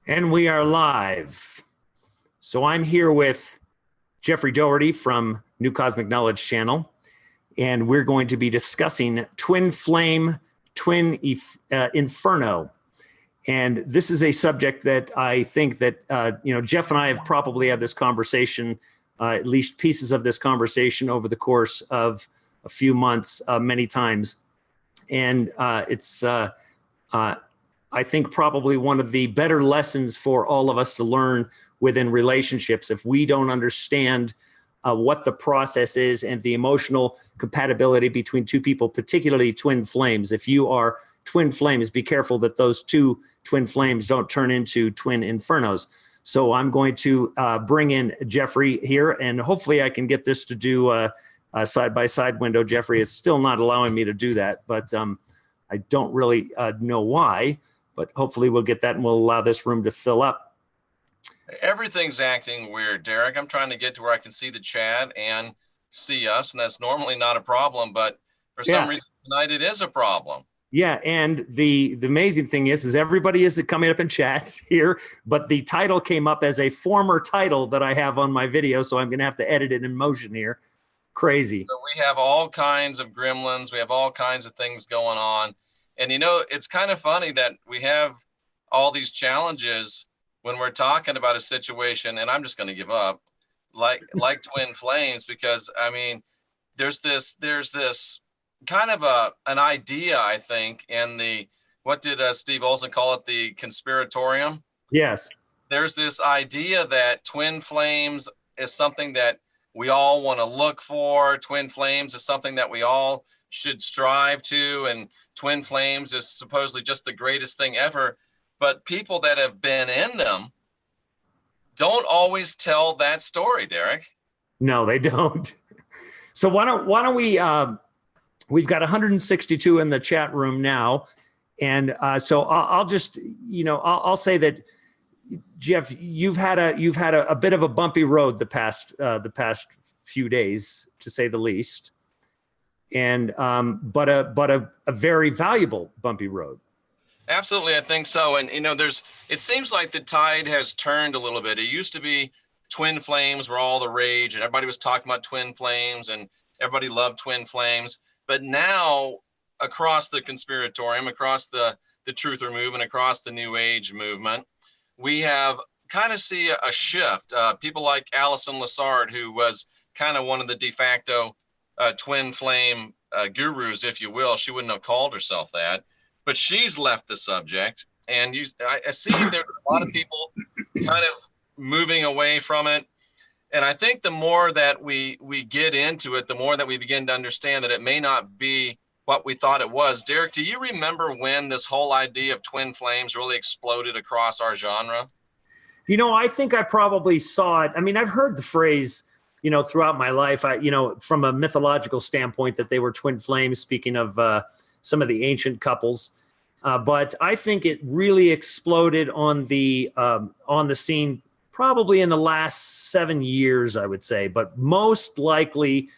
And we are live. So I'm here with Jeffrey Doherty from New Cosmic Knowledge Channel, and we're going to be discussing Twin Flame, Inferno. And this is a subject that I think that, Jeff and I have probably had this conversation, at least pieces of this conversation over the course of a few months, many times. And it's I think probably one of the better lessons for all of us to learn within relationships. If we don't understand what the process is and the emotional compatibility between two people, particularly twin flames. If you are twin flames, be careful that those two twin flames don't turn into twin infernos. So I'm going to bring in Jeffrey here, and hopefully I can get this to do a side-by-side window. Jeffrey is still not allowing me to do that, but I don't really know why. But hopefully we'll get that and we'll allow this room to fill up. Everything's acting weird, Derek. I'm trying to get to where I can see the chat and see us, and that's normally not a problem, but for some reason tonight it is a problem. Yeah, and the amazing thing is everybody is coming up in chat here, but the title came up as a former title that I have on my video, so I'm going to have to edit it in motion here. Crazy. So we have all kinds of gremlins. We have all kinds of things going on. And, it's kind of funny that we have all these challenges when we're talking about a situation, and I'm just going to give up, like twin flames, because, there's this kind of an idea, I think, in what did Steve Olson call it, the conspiratorium? Yes. There's this idea that twin flames is something that we all want to look for. Twin flames is something that we all should strive to, and twin flames is supposedly just the greatest thing ever. But people that have been in them don't always tell that story, Derek. No, they don't. So why don't we, we've got 162 in the chat room now. And so I'll just, I'll say that, Jeff, you've had a bit of a bumpy road the past few days, to say the least. And but a very valuable bumpy road. Absolutely, I think so. And it seems like the tide has turned a little bit. It used to be twin flames were all the rage, and everybody was talking about twin flames, and everybody loved twin flames. But now, across the conspiratorium, across the truther movement, across the New Age movement, we have kind of see a shift. People like Alison Lassard, who was kind of one of the de facto twin flame gurus, if you will. She wouldn't have called herself that, but she's left the subject. And I see there's a lot of people kind of moving away from it. And I think the more that we get into it, the more that we begin to understand that it may not be what we thought it was. Derek, do you remember when this whole idea of twin flames really exploded across our genre? I think I probably saw it. I've heard the phrase throughout my life, from a mythological standpoint, that they were twin flames, speaking of some of the ancient couples. But I think it really exploded on the scene probably in the last 7 years, I would say. But most likely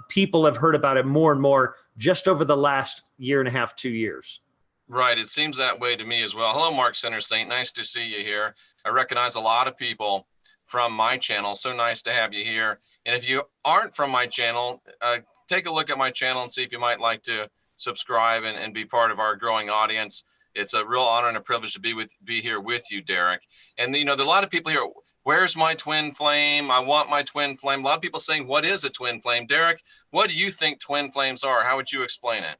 people have heard about it more and more just over the last year and a half, 2 years. Right. It seems that way to me as well. Hello, Mark Center Saint. Nice to see you here. I recognize a lot of people from my channel. So nice to have you here. And if you aren't from my channel, take a look at my channel and see if you might like to subscribe and be part of our growing audience. It's a real honor and a privilege to be here with you, Derek. And there are a lot of people here. Where's my twin flame? I want my twin flame. A lot of people saying, what is a twin flame? Derek, what do you think twin flames are? How would you explain it?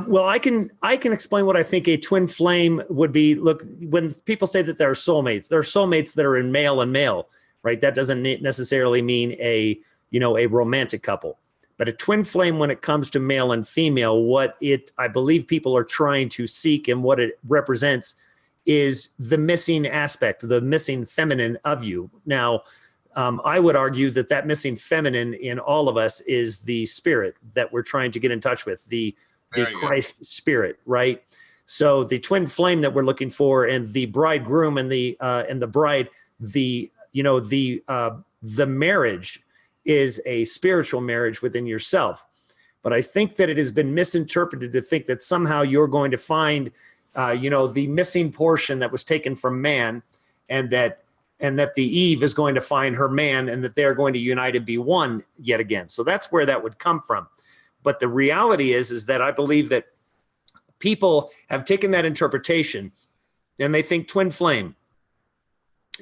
Well, I can explain what I think a twin flame would be. Look, when people say that there are soulmates that are in male and male, right? That doesn't necessarily mean a romantic couple. But a twin flame, when it comes to male and female, I believe people are trying to seek, and what it represents is the missing aspect, the missing feminine of you. Now, I would argue that missing feminine in all of us is the spirit that we're trying to get in touch with, the Christ spirit, right? So the twin flame that we're looking for, and the bridegroom and the bride, the marriage is a spiritual marriage within yourself. But I think that it has been misinterpreted to think that somehow you're going to find the missing portion that was taken from man, and that the Eve is going to find her man, and that they're going to unite and be one yet again. So that's where that would come from. But the reality is that I believe that people have taken that interpretation and they think twin flame,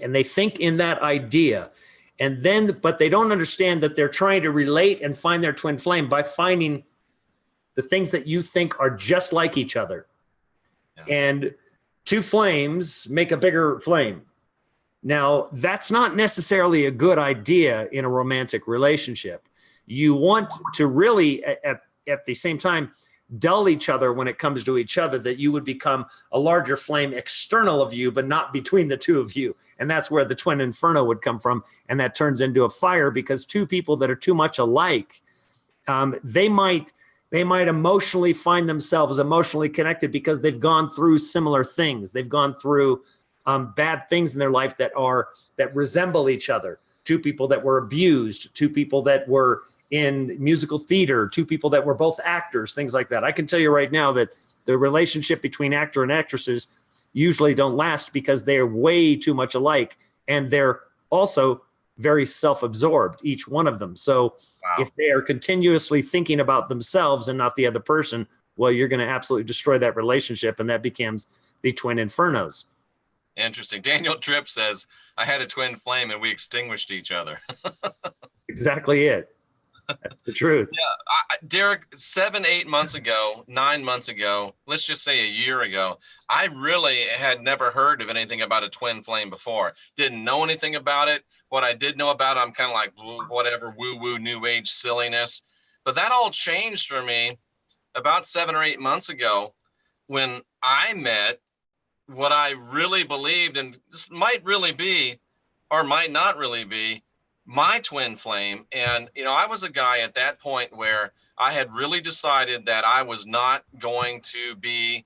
and they think in that idea, and then, but they don't understand that they're trying to relate and find their twin flame by finding the things that you think are just like each other. Yeah. And two flames make a bigger flame. Now, that's not necessarily a good idea in a romantic relationship. You want to really, at the same time, dull each other when it comes to each other, that you would become a larger flame external of you, but not between the two of you. And that's where the twin inferno would come from. And that turns into a fire, because two people that are too much alike, they might emotionally find themselves emotionally connected because they've gone through similar things. They've gone through bad things in their life that resemble each other. Two people that were abused, two people that were in musical theater, two people that were both actors, things like that. I can tell you right now that the relationship between actor and actresses usually don't last because they're way too much alike, and they're also very self-absorbed, each one of them. So if they are continuously thinking about themselves and not the other person, well, you're going to absolutely destroy that relationship, and that becomes the twin infernos. Interesting. Daniel Tripp says, I had a twin flame and we extinguished each other. Exactly it. That's the truth. Yeah, Derek, 7-8 months ago, 9 months ago, let's just say a year ago, I really had never heard of anything about a twin flame before. Didn't know anything about it. What I did know about it, I'm kind of like, whatever, woo-woo, new age silliness. But that all changed for me about 7 or 8 months ago when I met what I really believed, and this might really be, or might not really be, my twin flame. And, I was a guy at that point where I had really decided that I was not going to be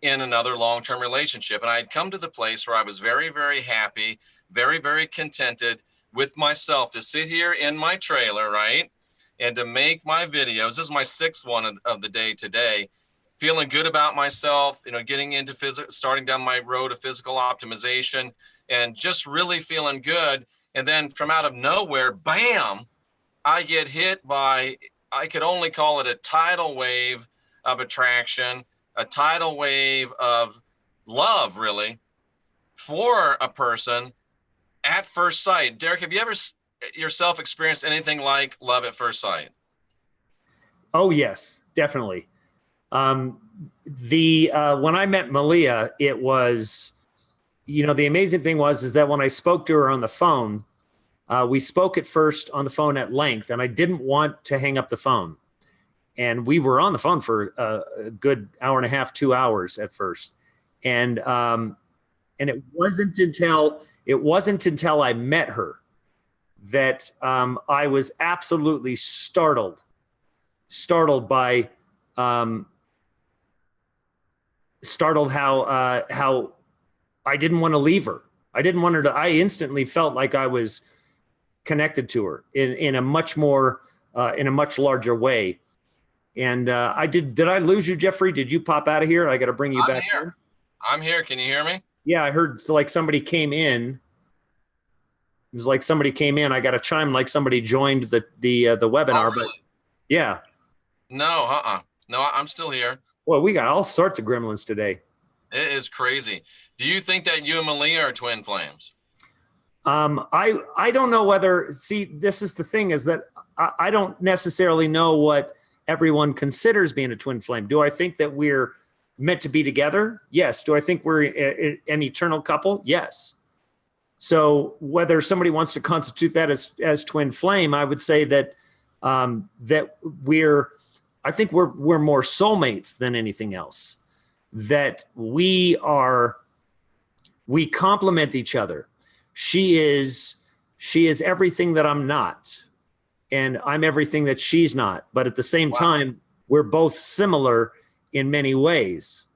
in another long-term relationship. And I had come to the place where I was very, very happy, very, very contented with myself to sit here in my trailer, right? And to make my videos. This is my 6th one of the day today. Feeling good about myself, getting into starting down my road to physical optimization, and just really feeling good. And then from out of nowhere, bam, I get hit by, I could only call it a tidal wave of attraction, a tidal wave of love, really, for a person at first sight. Derek, have you ever yourself experienced anything like love at first sight? Oh, yes, definitely. When I met Malia, it was, the amazing thing is that when I spoke to her on the phone, we spoke at first on the phone at length, and I didn't want to hang up the phone. And we were on the phone for a good hour and a half, 2 hours at first. And it wasn't until I met her that I was absolutely startled by how I didn't want to leave her. I didn't want her to. I instantly felt like I was connected to her in a much more in a much larger way. And I did I lose you, Jeffrey? Did you pop out of here? I got to bring you back in. I'm here. Can you hear me? Yeah, I heard like somebody came in. It was like somebody came in. I got a chime like somebody joined the webinar. Oh, really? But yeah. No, no, I'm still here. Well, we got all sorts of gremlins today. It is crazy. Do you think that you and Malia are twin flames? I don't know whether, see, this is the thing, is that I don't necessarily know what everyone considers being a twin flame. Do I think that we're meant to be together? Yes. Do I think we're an eternal couple? Yes. So whether somebody wants to constitute that as twin flame, I would say that that I think we're more soulmates than anything else. That we complement each other. She is everything that I'm not, and I'm everything that she's not. But at the same time, we're both similar in many ways.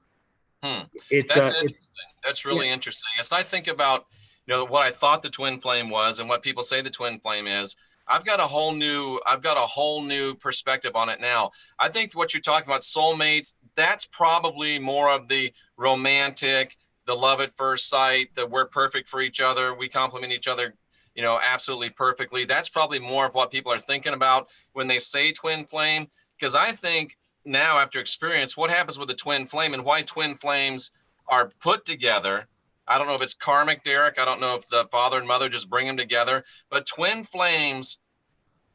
That's really interesting. As I think about what I thought the twin flame was and what people say the twin flame is, I've got a whole new perspective on it now. I think what you're talking about, soulmates, that's probably more of the romantic, the love at first sight, that we're perfect for each other. We complement each other, absolutely perfectly. That's probably more of what people are thinking about when they say twin flame. Because I think now, after experience, what happens with a twin flame and why twin flames are put together. I don't know if it's karmic, Derek. I don't know if the father and mother just bring them together, but twin flames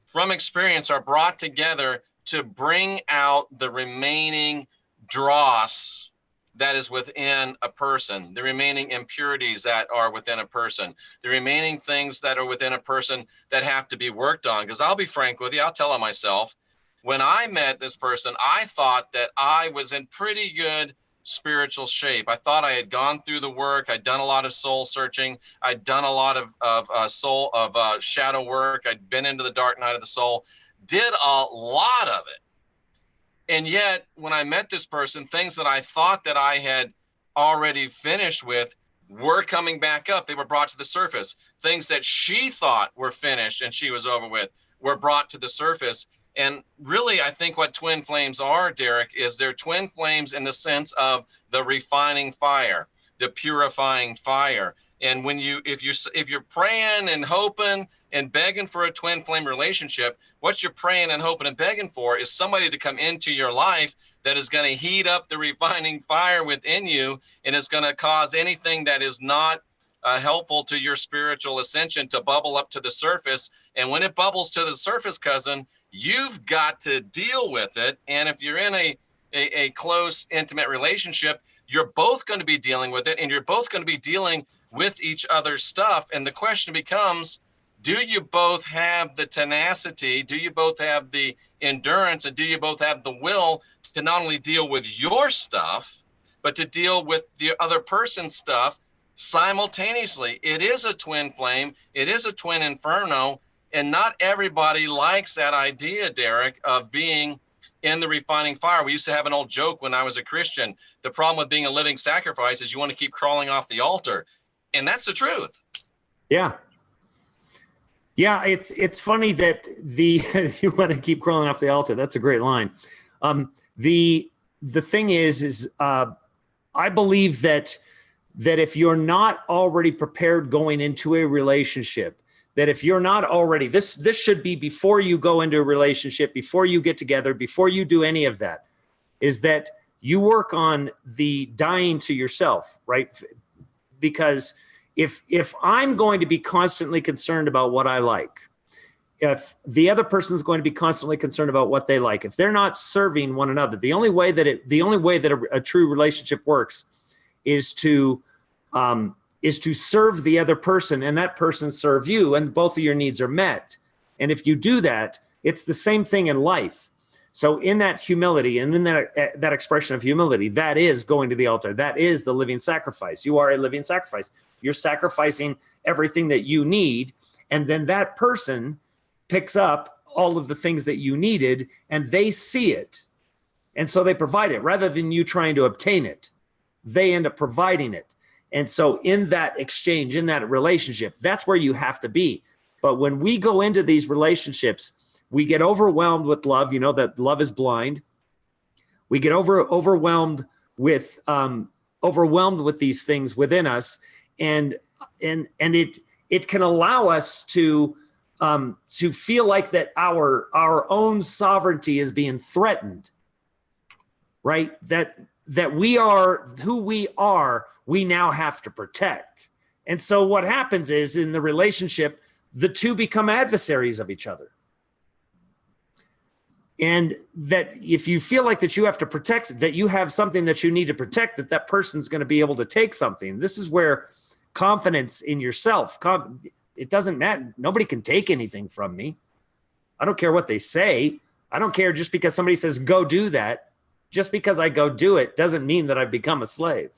from experience are brought together to bring out the remaining dross that is within a person, the remaining impurities that are within a person, the remaining things that are within a person that have to be worked on. Because I'll be frank with you, I'll tell on myself. When I met this person, I thought that I was in pretty good spiritual shape. I thought I had gone through the work. I'd done a lot of soul searching. I'd done a lot of shadow work. I'd been into the dark night of the soul, did a lot of it. And yet, when I met this person, things that I thought that I had already finished with were coming back up. They were brought to the surface. Things that she thought were finished and she was over with were brought to the surface. And really, I think what twin flames are, Derek, is they're twin flames in the sense of the refining fire, the purifying fire. And when if you're praying and hoping and begging for a twin flame relationship, what you're praying and hoping and begging for is somebody to come into your life that is going to heat up the refining fire within you, and is going to cause anything that is not helpful to your spiritual ascension to bubble up to the surface. And when it bubbles to the surface, cousin, you've got to deal with it. And if you're in a close, intimate relationship, you're both going to be dealing with it, and you're both going to be dealing with each other's stuff. And the question becomes, do you both have the tenacity? Do you both have the endurance? And do you both have the will to not only deal with your stuff, but to deal with the other person's stuff simultaneously? It is a twin flame. It is a twin inferno. And not everybody likes that idea, Derek, of being in the refining fire. We used to have an old joke when I was a Christian. The problem with being a living sacrifice is you want to keep crawling off the altar. And that's the truth. Yeah. Yeah, it's funny that you want to keep crawling off the altar. That's a great line. The thing is I believe that if you're not already prepared going into a relationship, that if you're not already, this should be before you go into a relationship, before you get together, before you do any of that, is that you work on the dying to yourself, right? Because if I'm going to be constantly concerned about what I like, if the other person's going to be constantly concerned about what they like, if they're not serving one another, the only way that a true relationship works is to serve the other person, and that person serve you, and both of your needs are met. And if you do that, it's the same thing in life. So in that humility and in that expression of humility, that is going to the altar. That is the living sacrifice. You are a living sacrifice. You're sacrificing everything that you need, and then that person picks up all of the things that you needed, and they see it. And so they provide it rather than you trying to obtain it. They end up providing it. And so in that exchange, in that relationship, that's where you have to be. But when we go into these relationships, we get overwhelmed with love. You know that love is blind. We get overwhelmed with these things within us, and it can allow us to feel like that our own sovereignty is being threatened, right? That we are who we are, we now have to protect. And so what happens is in the relationship, the two become adversaries of each other. And that if you feel like that you have to protect, that you have something that you need to protect, that person's going to be able to take something. This is where confidence in yourself, it doesn't matter. Nobody can take anything from me. I don't care what they say. I don't care just because somebody says, go do that. Just because I go do it doesn't mean that I've become a slave.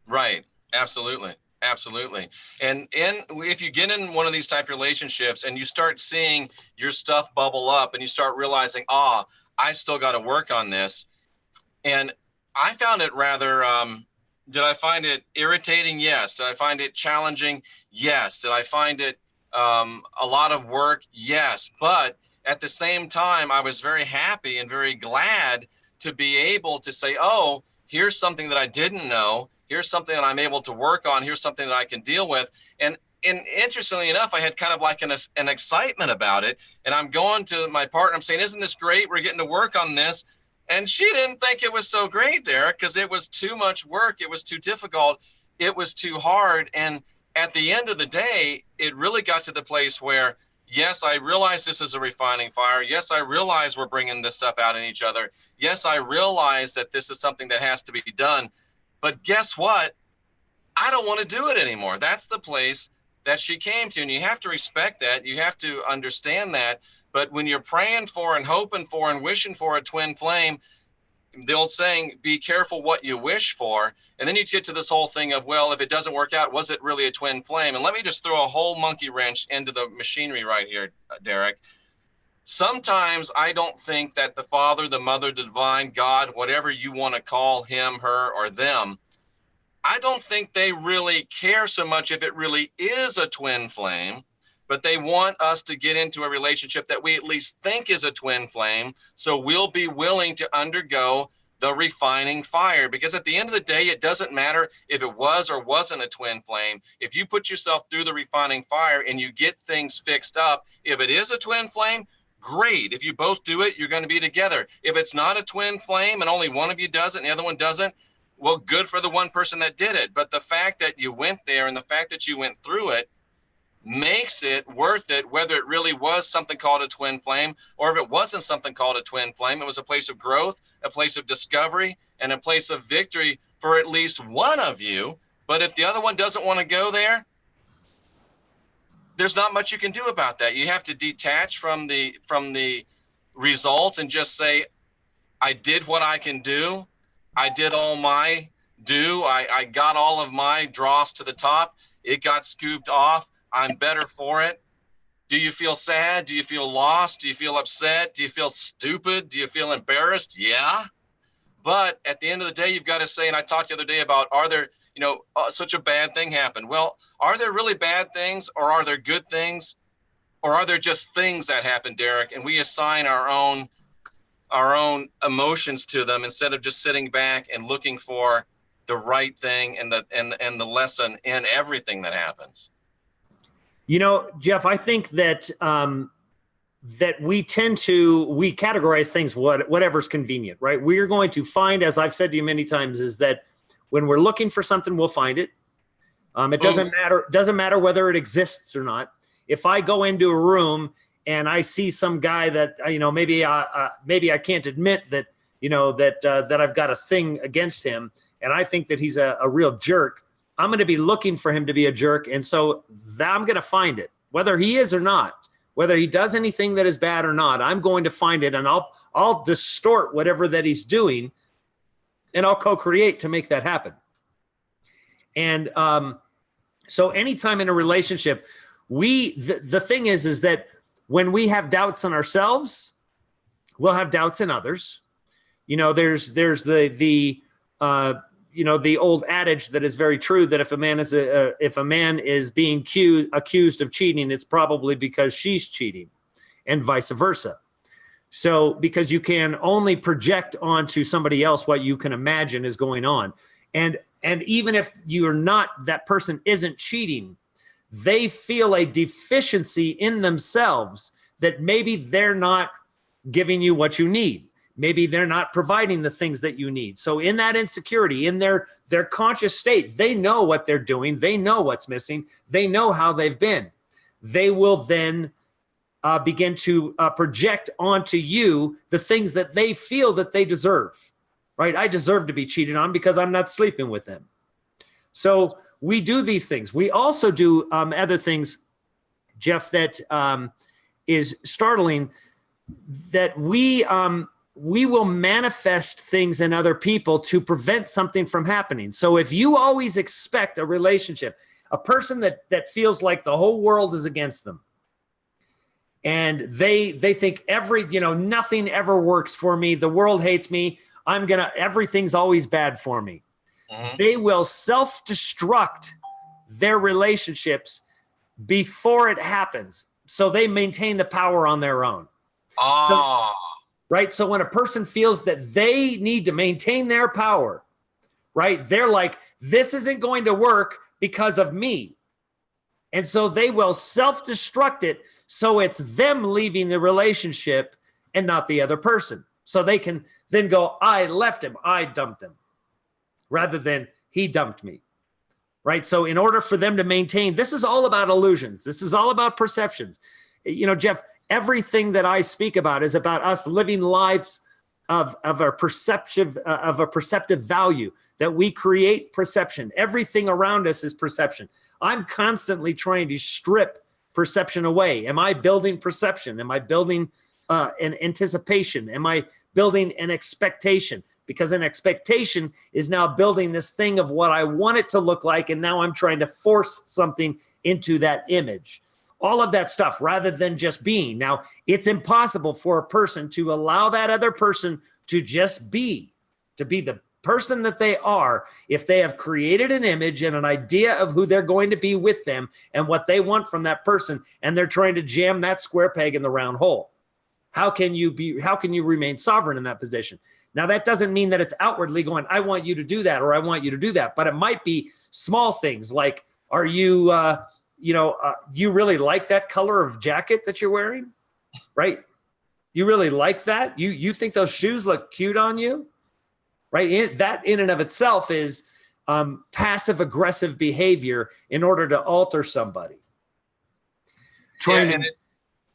Right. Absolutely. Absolutely. And if you get in one of these type of relationships and you start seeing your stuff bubble up and you start realizing, I still got to work on this. And I found it rather, did I find it irritating? Yes. Did I find it challenging? Yes. Did I find it a lot of work? Yes. But at the same time, I was very happy and very glad to be able to say, oh, here's something that I didn't know. Here's something that I'm able to work on. Here's something that I can deal with. And interestingly enough, I had kind of like an excitement about it. And I'm going to my partner, I'm saying, isn't this great? We're getting to work on this. And she didn't think it was so great, Derek, because it was too much work. It was too difficult. It was too hard. And at the end of the day, it really got to the place where, yes, I realize this is a refining fire. Yes, I realize we're bringing this stuff out in each other. Yes, I realize that this is something that has to be done. But guess what? I don't want to do it anymore. That's the place that she came to. And you have to respect that. You have to understand that. But when you're praying for and hoping for and wishing for a twin flame, the old saying, be careful what you wish for. And then you get to this whole thing of, well, if it doesn't work out, was it really a twin flame? And let me just throw a whole monkey wrench into the machinery right here, Derek. Sometimes I don't think that the Father, the Mother, the Divine, God, whatever you want to call him, her, or them, I don't think they really care so much if it really is a twin flame, but they want us to get into a relationship that we at least think is a twin flame. So we'll be willing to undergo the refining fire, because at the end of the day, it doesn't matter if it was or wasn't a twin flame. If you put yourself through the refining fire and you get things fixed up, if it is a twin flame, great. If you both do it, you're going to be together. If it's not a twin flame and only one of you does it and the other one doesn't, well, good for the one person that did it. But the fact that you went there and the fact that you went through it makes it worth it, whether it really was something called a twin flame or if it wasn't something called a twin flame. It was a place of growth, a place of discovery, and a place of victory for at least one of you. But if the other one doesn't want to go there, there's not much you can do about that. You have to detach from the results and just say, I did what I can do. I did all my due. I got all of my dross to the top. It got scooped off. I'm better for it. Do you feel sad? Do you feel lost? Do you feel upset? Do you feel stupid? Do you feel embarrassed? Yeah. But at the end of the day, you've got to say, and I talked the other day about, are there, such a bad thing happened. Well, are there really bad things, or are there good things, or are there just things that happen, Derek? And we assign our own emotions to them instead of just sitting back and looking for the right thing and the lesson in everything that happens. Jeff, I think that that we categorize things whatever's convenient, right? We are going to find, as I've said to you many times, is that when we're looking for something, we'll find it. It doesn't matter whether it exists or not. If I go into a room and I see some guy that maybe I can't admit that that I've got a thing against him, and I think that he's a real jerk, I'm going to be looking for him to be a jerk, and so I'm going to find it, whether he is or not, whether he does anything that is bad or not. I'm going to find it, and I'll distort whatever that he's doing, and I'll co-create to make that happen. And so anytime in a relationship, the thing is that when we have doubts in ourselves, we'll have doubts in others. There's the old adage that is very true, that if a man is being accused of cheating, it's probably because she's cheating, and vice versa. So because you can only project onto somebody else what you can imagine is going on, and even if that person isn't cheating, they feel a deficiency in themselves that maybe they're not giving you what you need. Maybe they're not providing the things that you need. So in that insecurity, in their conscious state, they know what they're doing. They know what's missing. They know how they've been. They will then begin to project onto you the things that they feel that they deserve, right? I deserve to be cheated on because I'm not sleeping with them. So we do these things. We also do other things, Jeff, that is startling, that we will manifest things in other people to prevent something from happening. So if you always expect a relationship, a person that feels like the whole world is against them, and they think nothing ever works for me, the world hates me, everything's always bad for me. Mm-hmm. They will self-destruct their relationships before it happens, so they maintain the power on their own. right? So when a person feels that they need to maintain their power, right? They're like, this isn't going to work because of me. And so they will self-destruct it. So it's them leaving the relationship and not the other person. So they can then go, I left him, I dumped him, rather than he dumped me, right? So in order for them to maintain, this is all about illusions. This is all about perceptions. You know, Jeff, everything that I speak about is about us living lives of a perceptive value, that we create perception. Everything around us is perception. I'm constantly trying to strip perception away. Am I building perception? Am I building an anticipation? Am I building an expectation? Because an expectation is now building this thing of what I want it to look like, and now I'm trying to force something into that image. All of that stuff, rather than just being. Now, it's impossible for a person to allow that other person to just be, to be the person that they are, if they have created an image and an idea of who they're going to be with them and what they want from that person, and they're trying to jam that square peg in the round hole. How can you remain sovereign in that position? Now, that doesn't mean that it's outwardly going, I want you to do that, or I want you to do that, but it might be small things like, are you, you really like that color of jacket that you're wearing, right? You really like that? You think those shoes look cute on you, right? That in and of itself is passive aggressive behavior in order to alter somebody.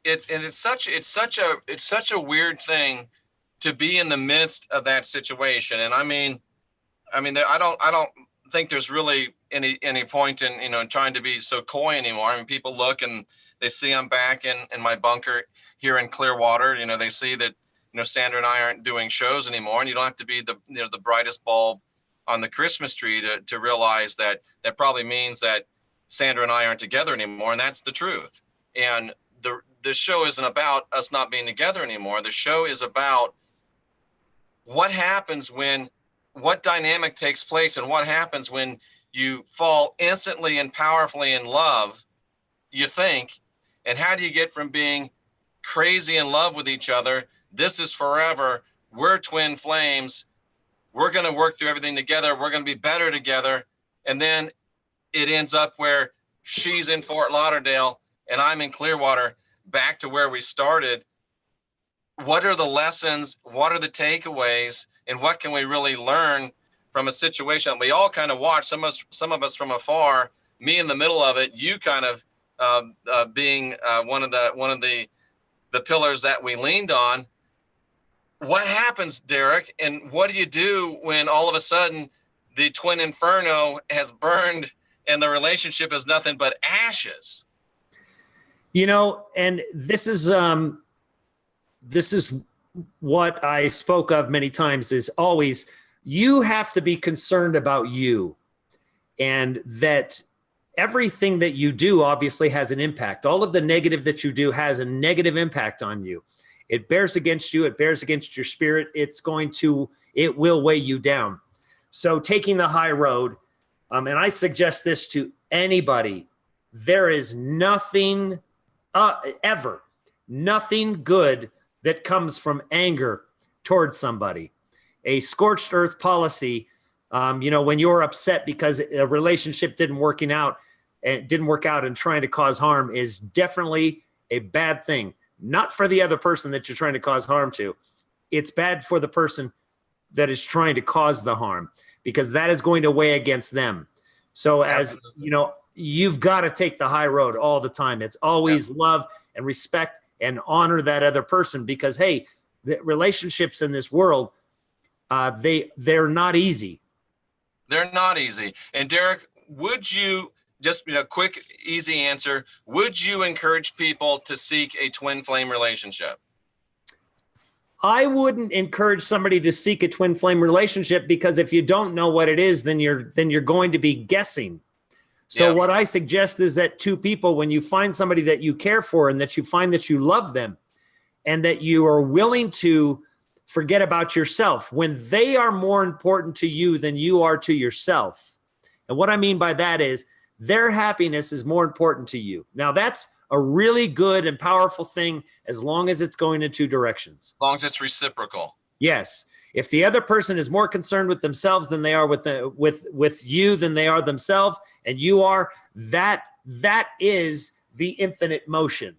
It's such a weird thing to be in the midst of that situation. And I mean, I don't think there's really any point in trying to be so coy anymore. I mean, people look and they see I'm back in my bunker here in Clearwater. They see that Sandra and I aren't doing shows anymore, and you don't have to be the brightest bulb on the Christmas tree to realize that probably means that Sandra and I aren't together anymore, and that's the truth. And the show isn't about us not being together anymore. The show is about what happens what dynamic takes place, and what happens when you fall instantly and powerfully in love, you think, and how do you get from being crazy in love with each other, this is forever, we're twin flames, we're going to work through everything together, we're going to be better together, and then it ends up where she's in Fort Lauderdale and I'm in Clearwater, back to where we started. What are the lessons? What are the takeaways? And what can we really learn from a situation we all kind of watch? Some of us from afar, me in the middle of it, you kind of being one of the pillars that we leaned on. What happens, Derek? And what do you do when all of a sudden the twin inferno has burned and the relationship is nothing but ashes? And this is what I spoke of many times, is always, you have to be concerned about you, and that everything that you do obviously has an impact. All of the negative that you do has a negative impact on you. It bears against you. It bears against your spirit. It will weigh you down. So taking the high road, and I suggest this to anybody, there is nothing nothing good that comes from anger towards somebody. A scorched earth policy, when you're upset because a relationship didn't work out and trying to cause harm, is definitely a bad thing. Not for the other person that you're trying to cause harm to. It's bad for the person that is trying to cause the harm, because that is going to weigh against them. So you've got to take the high road all the time. It's always love and respect and honor that other person, because, hey, the relationships in this world, they're not easy. They're not easy. And Derek, would you, just quick, easy answer, would you encourage people to seek a twin flame relationship? I wouldn't encourage somebody to seek a twin flame relationship, because if you don't know what it is, then you're going to be guessing. So what I suggest is that two people, when you find somebody that you care for and that you find that you love them and that you are willing to forget about yourself, when they are more important to you than you are to yourself. And what I mean by that is their happiness is more important to you. Now, that's a really good and powerful thing as long as it's going in two directions. As long as it's reciprocal. Yes. If the other person is more concerned with themselves than they are with you than they are themselves, and you are, that is the infinite motion.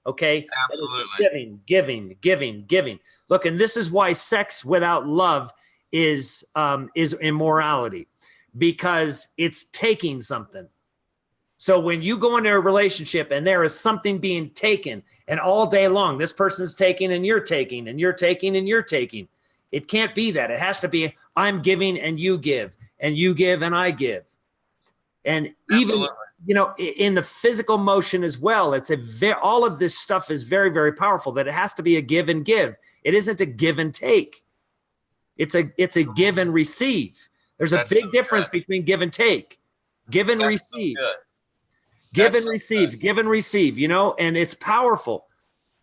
Okay? Absolutely. Giving. Look, and this is why sex without love is immorality, because it's taking something. So when you go into a relationship and there is something being taken, and all day long this person's taking and you're taking and you're taking and you're taking, it can't be that. It has to be I'm giving and you give and I give. And even, you know, in the physical motion as well, it's all of this stuff is very, very powerful, that it has to be a give and give. It isn't a give and take. It's a give and receive. There's a big difference between give and take. Give and receive. Give and receive, you know, and it's powerful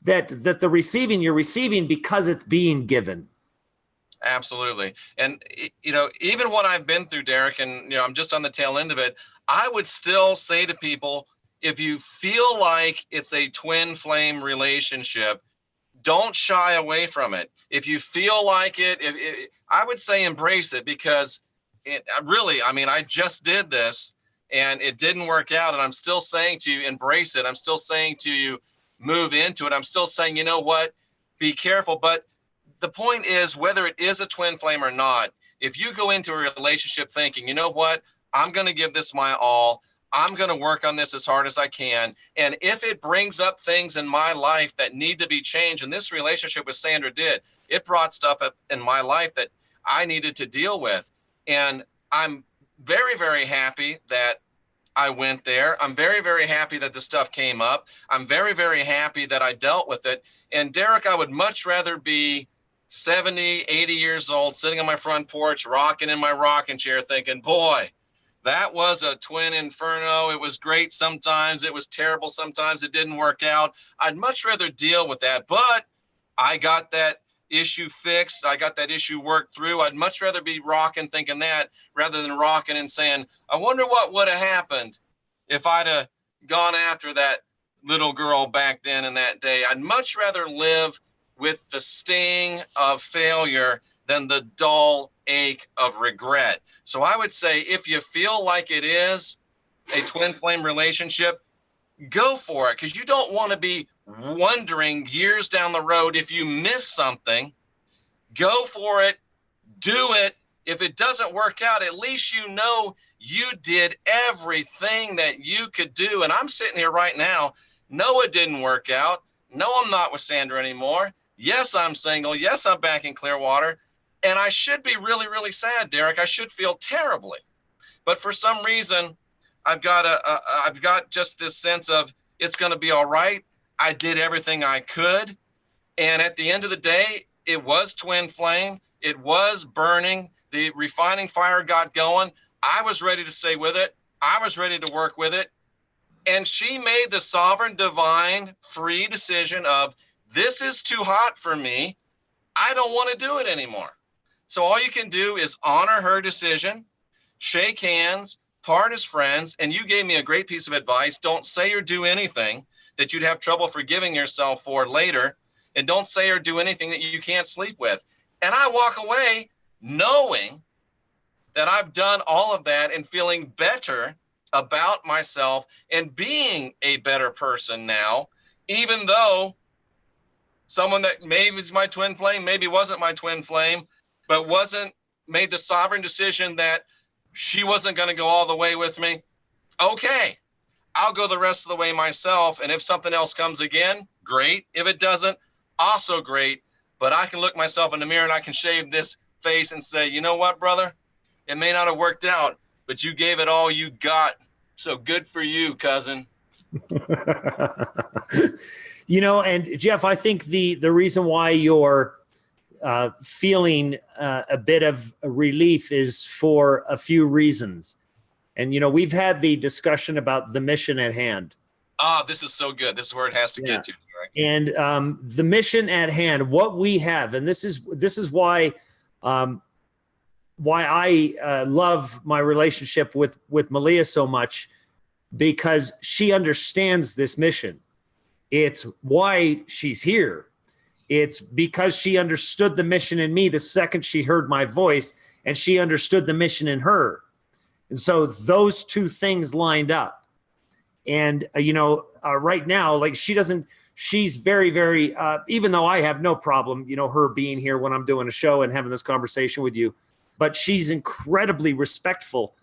that the receiving, you're receiving because it's being given. Absolutely. And, you know, even what I've been through, Derek, and, you know, I'm just on the tail end of it, I would still say to people, if you feel like it's a twin flame relationship, don't shy away from it. If you feel like it, I would say embrace it, because really, I mean, I just did this and it didn't work out. And I'm still saying to you, embrace it. I'm still saying to you, move into it. I'm still saying, you know what, be careful. But the point is, whether it is a twin flame or not, if you go into a relationship thinking, you know what, I'm going to give this my all, I'm going to work on this as hard as I can, and if it brings up things in my life that need to be changed, and this relationship with Sandra did, it brought stuff up in my life that I needed to deal with. And I'm very, very happy that I went there. I'm very, very happy that the stuff came up. I'm very, very happy that I dealt with it. And Derek, I would much rather be 70, 80 years old, sitting on my front porch, rocking in my rocking chair, thinking, boy, that was a twin inferno. It was great sometimes. It was terrible sometimes. It didn't work out. I'd much rather deal with that. But I got that issue fixed. I got that issue worked through. I'd much rather be rocking thinking that, rather than rocking and saying, I wonder what would have happened if I'd have gone after that little girl back then in that day. I'd much rather live with the sting of failure than the dull ache of regret. So I would say, if you feel like it is a twin flame relationship, go for it, because you don't want to be wondering years down the road if you miss something. Go for it. Do it. If it doesn't work out, at least you know you did everything that you could do. And I'm sitting here right now. No, it didn't work out. No, I'm not with Sandra anymore. Yes, I'm single. Yes, I'm back in Clearwater. And I should be really, really sad, Derek. I should feel terribly. But for some reason, I've got just this sense of it's going to be all right. I did everything I could. And at the end of the day, it was twin flame. It was burning. The refining fire got going. I was ready to stay with it. I was ready to work with it. And she made the sovereign, divine, free decision of, this is too hot for me. I don't want to do it anymore. So all you can do is honor her decision, shake hands, part as friends. And you gave me a great piece of advice. Don't say or do anything that you'd have trouble forgiving yourself for later. And don't say or do anything that you can't sleep with. And I walk away knowing that I've done all of that and feeling better about myself and being a better person now, even though someone that maybe is my twin flame, maybe wasn't my twin flame, but made the sovereign decision that she wasn't going to go all the way with me. Okay, I'll go the rest of the way myself. And if something else comes again, great. If it doesn't, also great. But I can look myself in the mirror and I can shave this face and say, you know what, brother? It may not have worked out, but you gave it all you got. So good for you, cousin. You know, and Jeff, I think the reason why you're feeling a bit of relief is for a few reasons. And, you know, we've had the discussion about the mission at hand. This is so good. This is where it has to get to. And the mission at hand, what we have, and this is why I love my relationship with Malia so much, because she understands this mission. It's why she's here. It's because she understood the mission in me the second she heard my voice, and she understood the mission in her. And so those two things lined up. And, right now, like she's very, very, even though I have no problem, her being here when I'm doing a show and having this conversation with you, but she's incredibly respectful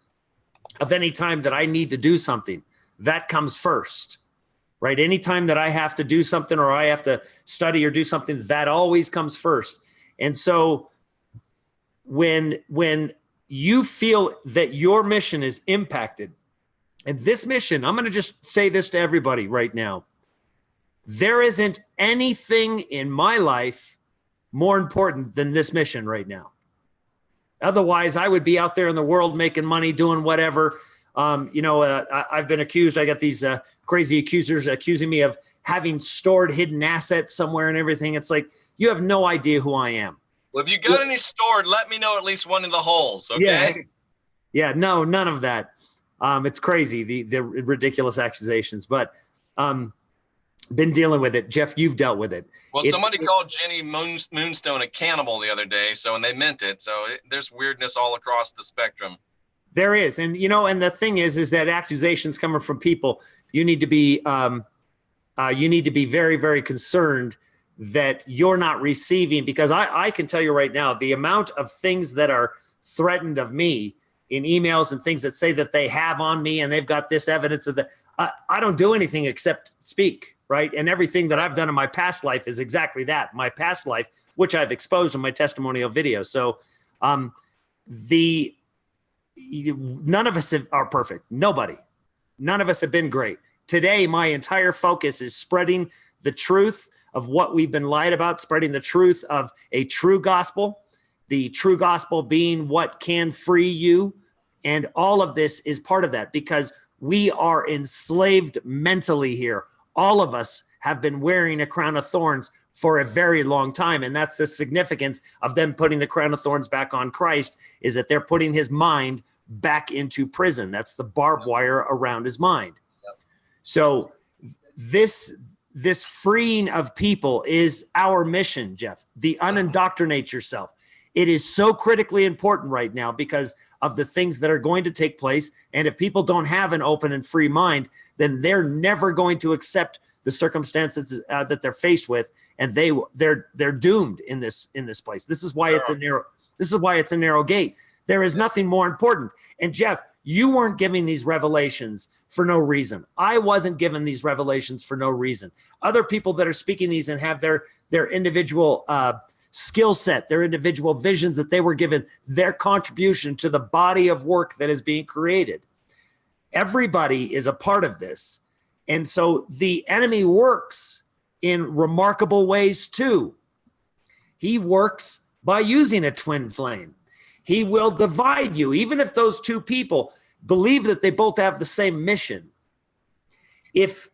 of any time that I need to do something. That comes first. Right? Anytime that I have to do something or I have to study or do something, that always comes first. And so when you feel that your mission is impacted, and this mission, I'm going to just say this to everybody right now. There isn't anything in my life more important than this mission right now. Otherwise, I would be out there in the world making money, doing whatever. I've been accused. I got these crazy accusers accusing me of having stored hidden assets somewhere and everything. It's like, you have no idea who I am. Well, if you got any stored, let me know at least one of the holes. Okay. Yeah. No, none of that. It's crazy. The ridiculous accusations, but been dealing with it. Jeff, you've dealt with it. Well, somebody called Jenny Moonstone a cannibal the other day. And they meant it. So there's weirdness all across the spectrum. There is. And, and the thing is that accusations coming from people, you need to be very, very concerned that you're not receiving, because I can tell you right now, the amount of things that are threatened of me in emails and things that say that they have on me and they've got this evidence of that. I don't do anything except speak, right? And everything that I've done in my past life is exactly that. My past life, which I've exposed in my testimonial video. So none of us are perfect. Nobody. None of us have been great. Today, my entire focus is spreading the truth of what we've been lied about, spreading the truth of a true gospel, the true gospel being what can free you. And all of this is part of that, because we are enslaved mentally here. All of us have been wearing a crown of thorns for a very long time. And that's the significance of them putting the crown of thorns back on Christ, is that they're putting his mind back into prison. That's the barbed wire around his mind. Yep. So this freeing of people is our mission, Jeff. The unindoctrinate yourself. It is so critically important right now because of the things that are going to take place. And if people don't have an open and free mind, then they're never going to accept the circumstances that they're faced with, and they're doomed in this place. This is why it's a narrow. This is why it's a narrow gate. There is nothing more important. And Jeff, you weren't giving these revelations for no reason. I wasn't given these revelations for no reason. Other people that are speaking these and have their individual skill set, their individual visions that they were given, their contribution to the body of work that is being created. Everybody is a part of this. And so the enemy works in remarkable ways too. He works by using a twin flame. He will divide you, even if those two people believe that they both have the same mission. If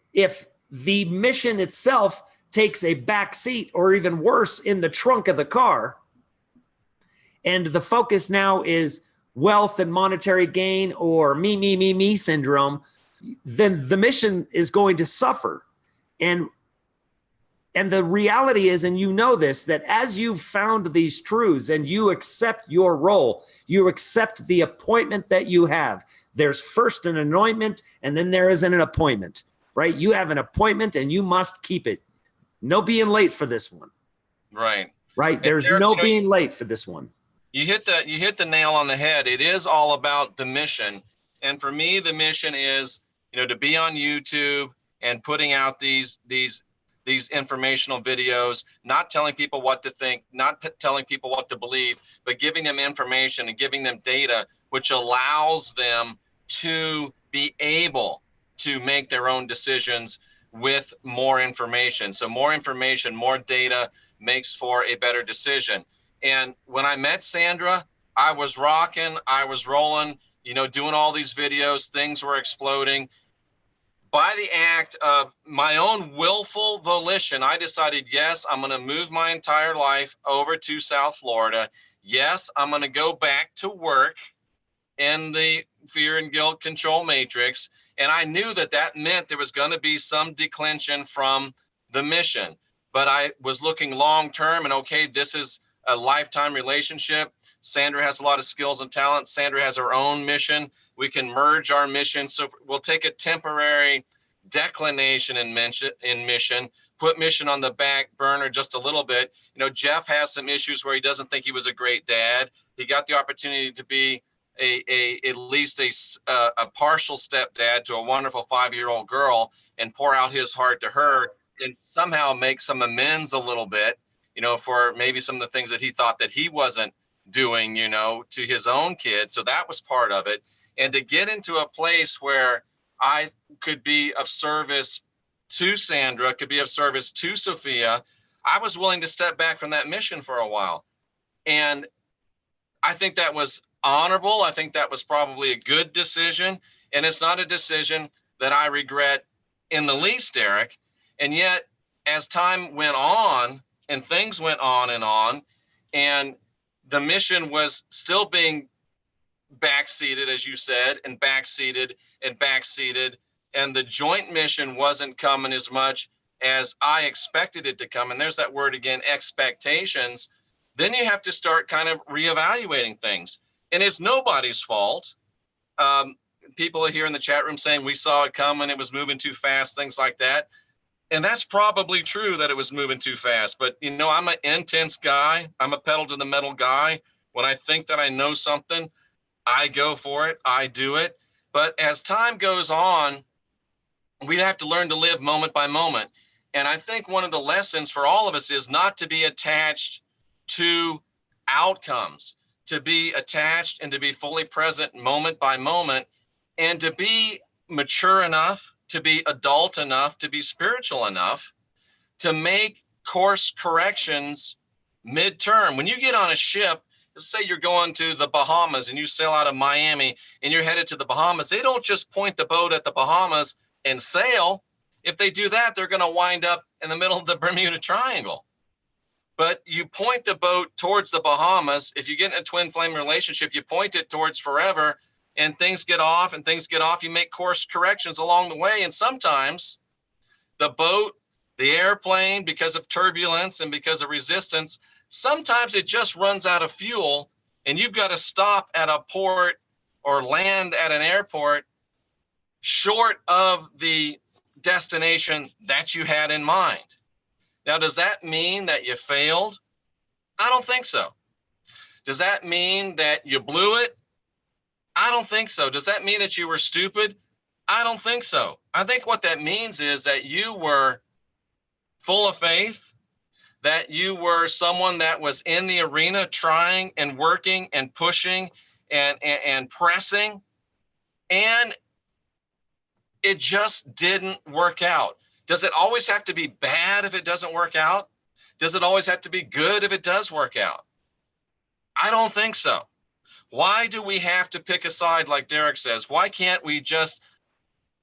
the mission itself takes a back seat, or even worse, in the trunk of the car, and the focus now is wealth and monetary gain, or me syndrome, then the mission is going to suffer. And the reality is, and you know this, that as you've found these truths and you accept your role, you accept the appointment that you have. There's first an anointment, and then there is an appointment, right? You have an appointment and you must keep it. No being late for this one. Right. Right. There's no being late for this one. You hit the nail on the head. It is all about the mission. And for me, the mission is, to be on YouTube and putting out these informational videos, not telling people what to think, not telling people what to believe, but giving them information and giving them data, which allows them to be able to make their own decisions with more information. So more information, more data makes for a better decision. And when I met Sandra, I was rocking, I was rolling, doing all these videos, things were exploding. By the act of my own willful volition, I decided, yes, I'm going to move my entire life over to South Florida. Yes, I'm going to go back to work in the fear and guilt control matrix. And I knew that meant there was going to be some declension from the mission. But I was looking long term, and okay, this is a lifetime relationship. Sandra has a lot of skills and talent. Sandra has her own mission. We can merge our mission. So we'll take a temporary declination in mission, put mission on the back burner just a little bit. You know, Jeff has some issues where he doesn't think he was a great dad. He got the opportunity to be at least a partial stepdad to a wonderful 5-year-old girl and pour out his heart to her and somehow make some amends a little bit, you know, for maybe some of the things that he thought that he wasn't doing, you know, to his own kids. So that was part of it. And to get into a place where I could be of service to Sandra, could be of service to Sophia, I was willing to step back from that mission for a while. And I think that was honorable. I think that was probably a good decision. And it's not a decision that I regret in the least, Derek. And yet, as time went on and things went on, and the mission was still being backseated, as you said, and backseated, and the joint mission wasn't coming as much as I expected it to come. And there's that word again, expectations. Then you have to start kind of reevaluating things. And it's nobody's fault. People are here in the chat room saying we saw it coming, it was moving too fast, things like that. And that's probably true that it was moving too fast. But, you know, I'm an intense guy. I'm a pedal to the metal guy. When I think that I know something, I go for it. I do it. But as time goes on, we have to learn to live moment by moment. And I think one of the lessons for all of us is not to be attached to outcomes, to be attached and to be fully present moment by moment, and to be mature enough, to be adult enough, to be spiritual enough to make course corrections midterm. When you get on a ship, let's say you're going to the Bahamas and you sail out of Miami and you're headed to the Bahamas, they don't just point the boat at the Bahamas and sail. If they do that, they're going to wind up in the middle of the Bermuda Triangle. But you point the boat towards the Bahamas. If you get in a twin flame relationship, you point it towards forever, and things get off and things get off. You make course corrections along the way. And sometimes the boat, the airplane, because of turbulence and because of resistance, sometimes it just runs out of fuel and you've got to stop at a port or land at an airport short of the destination that you had in mind. Now, does that mean that you failed? I don't think so. Does that mean that you blew it? I don't think so. Does that mean that you were stupid? I don't think so. I think what that means is that you were full of faith, that you were someone that was in the arena trying and working and pushing and pressing, and it just didn't work out. Does it always have to be bad if it doesn't work out? Does it always have to be good if it does work out? I don't think so. Why do we have to pick a side like Derek says? Why can't we just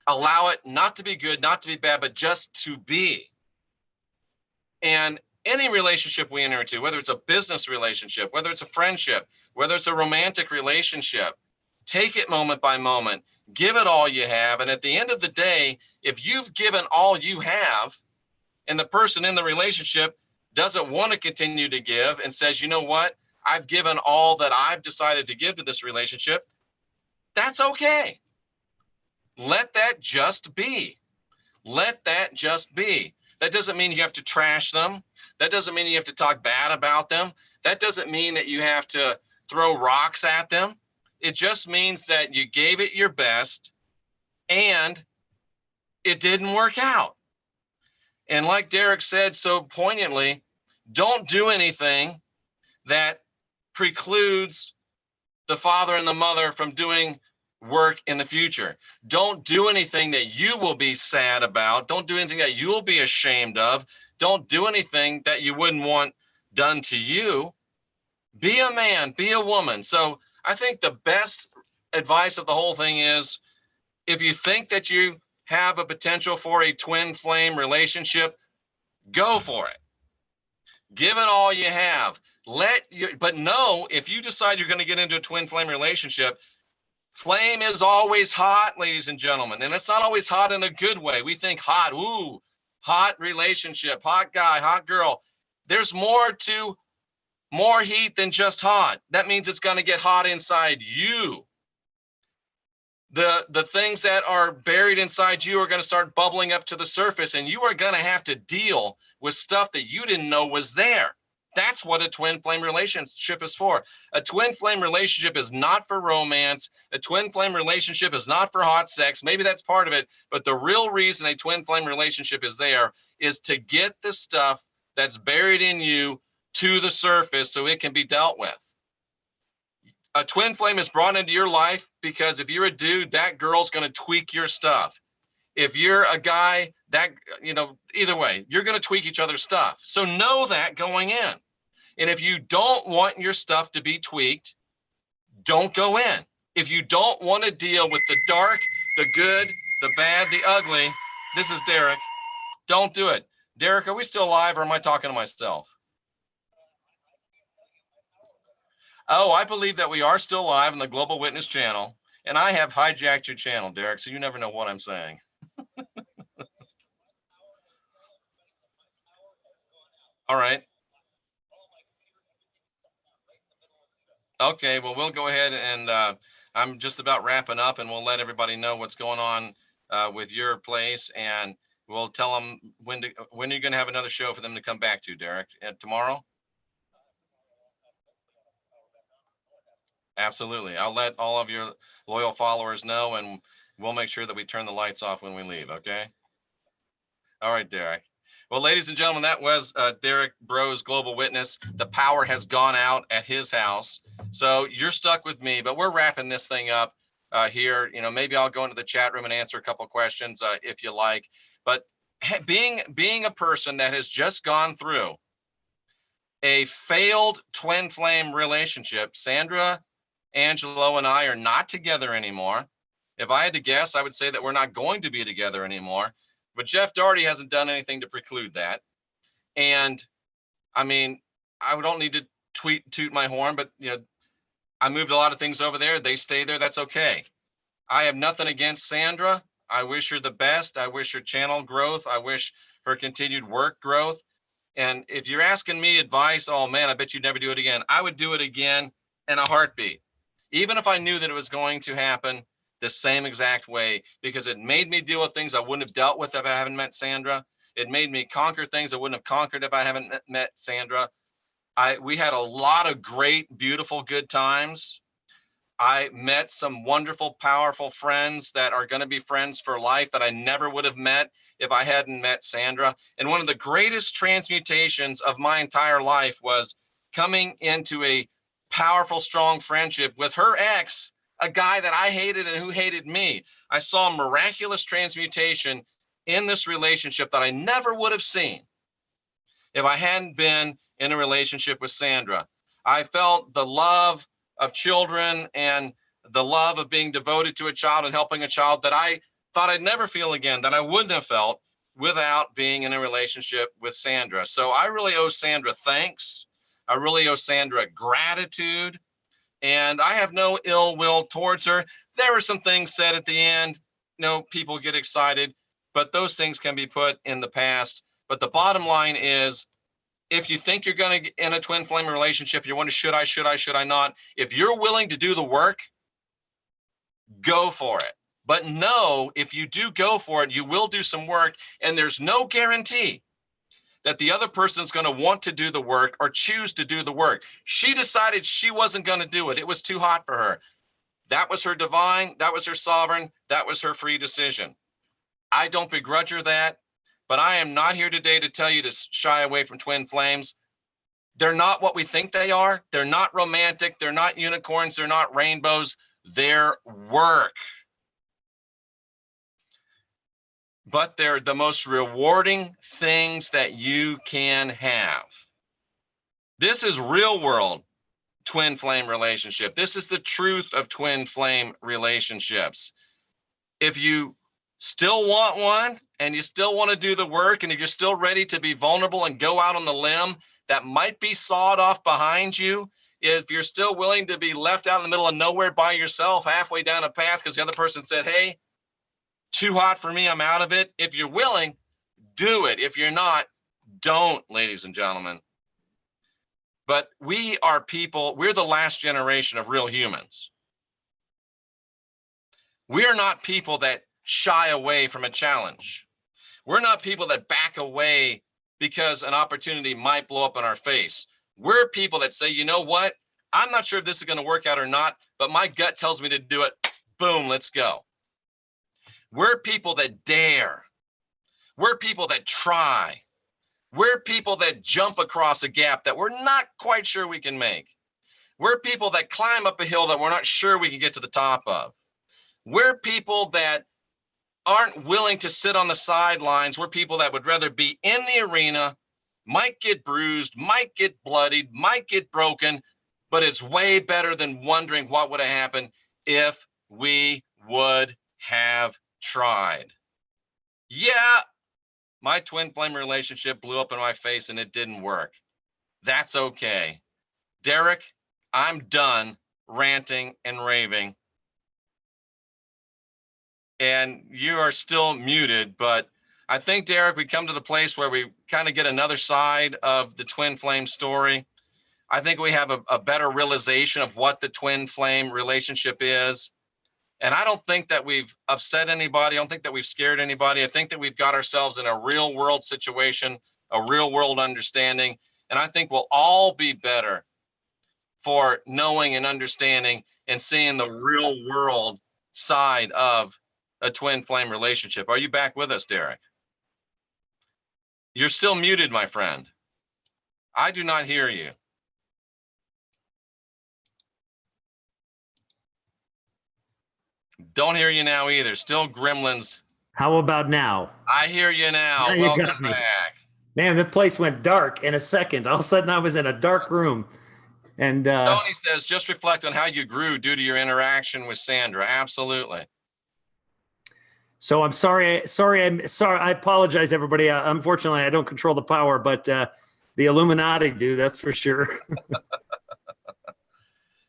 allow it not to be good, not to be bad, but just to be? And any relationship we enter into, whether it's a business relationship, whether it's a friendship, whether it's a romantic relationship, take it moment by moment, give it all you have. And at the end of the day, if you've given all you have and the person in the relationship doesn't want to continue to give and says, you know what, I've given all that I've decided to give to this relationship, that's okay. Let that just be. Let that just be. That doesn't mean you have to trash them. That doesn't mean you have to talk bad about them. That doesn't mean that you have to throw rocks at them. It just means that you gave it your best and it didn't work out. And like Derek said so poignantly, don't do anything that precludes the father and the mother from doing work in the future. Don't do anything that you will be sad about. Don't do anything that you will be ashamed of. Don't do anything that you wouldn't want done to you. Be a man, be a woman. So I think the best advice of the whole thing is, if you think that you have a potential for a twin flame relationship, go for it. Give it all you have. But know, if you decide you're going to get into a twin flame relationship, flame is always hot, ladies and gentlemen. And it's not always hot in a good way. We think hot, ooh, hot relationship, hot guy, hot girl. There's more heat than just hot. That means it's going to get hot inside you. The things that are buried inside you are going to start bubbling up to the surface, and you are going to have to deal with stuff that you didn't know was there. That's what a twin flame relationship is for. A twin flame relationship is not for romance. A twin flame relationship is not for hot sex. Maybe that's part of it, but the real reason a twin flame relationship is there is to get the stuff that's buried in you to the surface so it can be dealt with. A twin flame is brought into your life because if you're a dude, that girl's going to tweak your stuff. If you're a guy, that, either way, you're going to tweak each other's stuff. So know that going in. And if you don't want your stuff to be tweaked, don't go in. If you don't want to deal with the dark, the good, the bad, the ugly, this is Derek, don't do it. Derek, are we still live or am I talking to myself? Oh, I believe that we are still live on the Global Witness channel, and I have hijacked your channel, Derek, so you never know what I'm saying. All right. Okay, well, we'll go ahead and I'm just about wrapping up, and we'll let everybody know what's going on with your place, and we'll tell them when are you going to have another show for them to come back to, Derek? Tomorrow? Absolutely. I'll let all of your loyal followers know, and we'll make sure that we turn the lights off when we leave. Okay. All right, Derek. Well, ladies and gentlemen, that was Derek Bro's Global Witness. The power has gone out at his house. So you're stuck with me, but we're wrapping this thing up here. Maybe I'll go into the chat room and answer a couple of questions if you like. But being a person that has just gone through a failed twin flame relationship, Sandra, Angelo, and I are not together anymore. If I had to guess, I would say that we're not going to be together anymore. But Jeff Doherty hasn't done anything to preclude that. And I mean, I don't need to toot my horn, but I moved a lot of things over there. They stay there. That's okay. I have nothing against Sandra. I wish her the best. I wish her channel growth. I wish her continued work growth. And if you're asking me advice, oh man, I bet you'd never do it again. I would do it again in a heartbeat. Even if I knew that it was going to happen the same exact way, because it made me deal with things I wouldn't have dealt with if I haven't met Sandra. It made me conquer things I wouldn't have conquered if I haven't met Sandra. We had a lot of great, beautiful, good times. I met some wonderful, powerful friends that are going to be friends for life that I never would have met if I hadn't met Sandra. And one of the greatest transmutations of my entire life was coming into a powerful, strong friendship with her ex, a guy that I hated and who hated me. I saw a miraculous transmutation in this relationship that I never would have seen if I hadn't been in a relationship with Sandra. I felt the love of children and the love of being devoted to a child and helping a child that I thought I'd never feel again, that I wouldn't have felt without being in a relationship with Sandra. So I really owe Sandra thanks. I really owe Sandra gratitude, and I have no ill will towards her. There were some things said at the end. People get excited, but those things can be put in the past. But the bottom line is, if you think you're going to in a twin flame relationship, you're wondering, should I not? If you're willing to do the work, go for it. But no, if you do go for it, you will do some work, and there's no guarantee that the other person's going to want to do the work or choose to do the work. She decided she wasn't going to do it. It was too hot for her. That was her divine, that was her sovereign, that was her free decision. I don't begrudge her that, but I am not here today to tell you to shy away from twin flames. They're not what we think they are. They're not romantic. They're not unicorns. They're not rainbows. They're work. But they're the most rewarding things that you can have. This is real world twin flame relationship. This is the truth of twin flame relationships. If you still want one and you still want to do the work, and if you're still ready to be vulnerable and go out on the limb that might be sawed off behind you, if you're still willing to be left out in the middle of nowhere by yourself halfway down a path because the other person said, hey, too hot for me, I'm out of it. If you're willing, do it. If you're not, don't, ladies and gentlemen. But we are people, we're the last generation of real humans. We are not people that shy away from a challenge. We're not people that back away because an opportunity might blow up in our face. We're people that say, you know what? I'm not sure if this is going to work out or not, but my gut tells me to do it. Boom, let's go. We're people that dare. We're people that try. We're people that jump across a gap that we're not quite sure we can make. We're people that climb up a hill that we're not sure we can get to the top of. We're people that aren't willing to sit on the sidelines. We're people that would rather be in the arena, might get bruised, might get bloodied, might get broken, but it's way better than wondering what would have happened if we would have tried. Yeah, my twin flame relationship blew up in my face and it didn't work. That's okay. Derek, I'm done ranting and raving. And you are still muted, but I think, Derek, we come to the place where we kind of get another side of the twin flame story. I think we have a better realization of what the twin flame relationship is. And I don't think that we've upset anybody. I don't think that we've scared anybody. I think that we've got ourselves in a real world situation, a real world understanding. And I think we'll all be better for knowing and understanding and seeing the real world side of a twin flame relationship. Are you back with us, Derek? You're still muted, my friend. I do not hear you. Don't hear you now either. Still gremlins. How about now? I hear you now. You Welcome got me back. Man, the place went dark in a second. All of a sudden I was in a dark room. And Tony says, just reflect on how you grew due to your interaction with Sandra. Absolutely. So I'm sorry. I apologize, everybody. Unfortunately, I don't control the power, but the Illuminati do, that's for sure.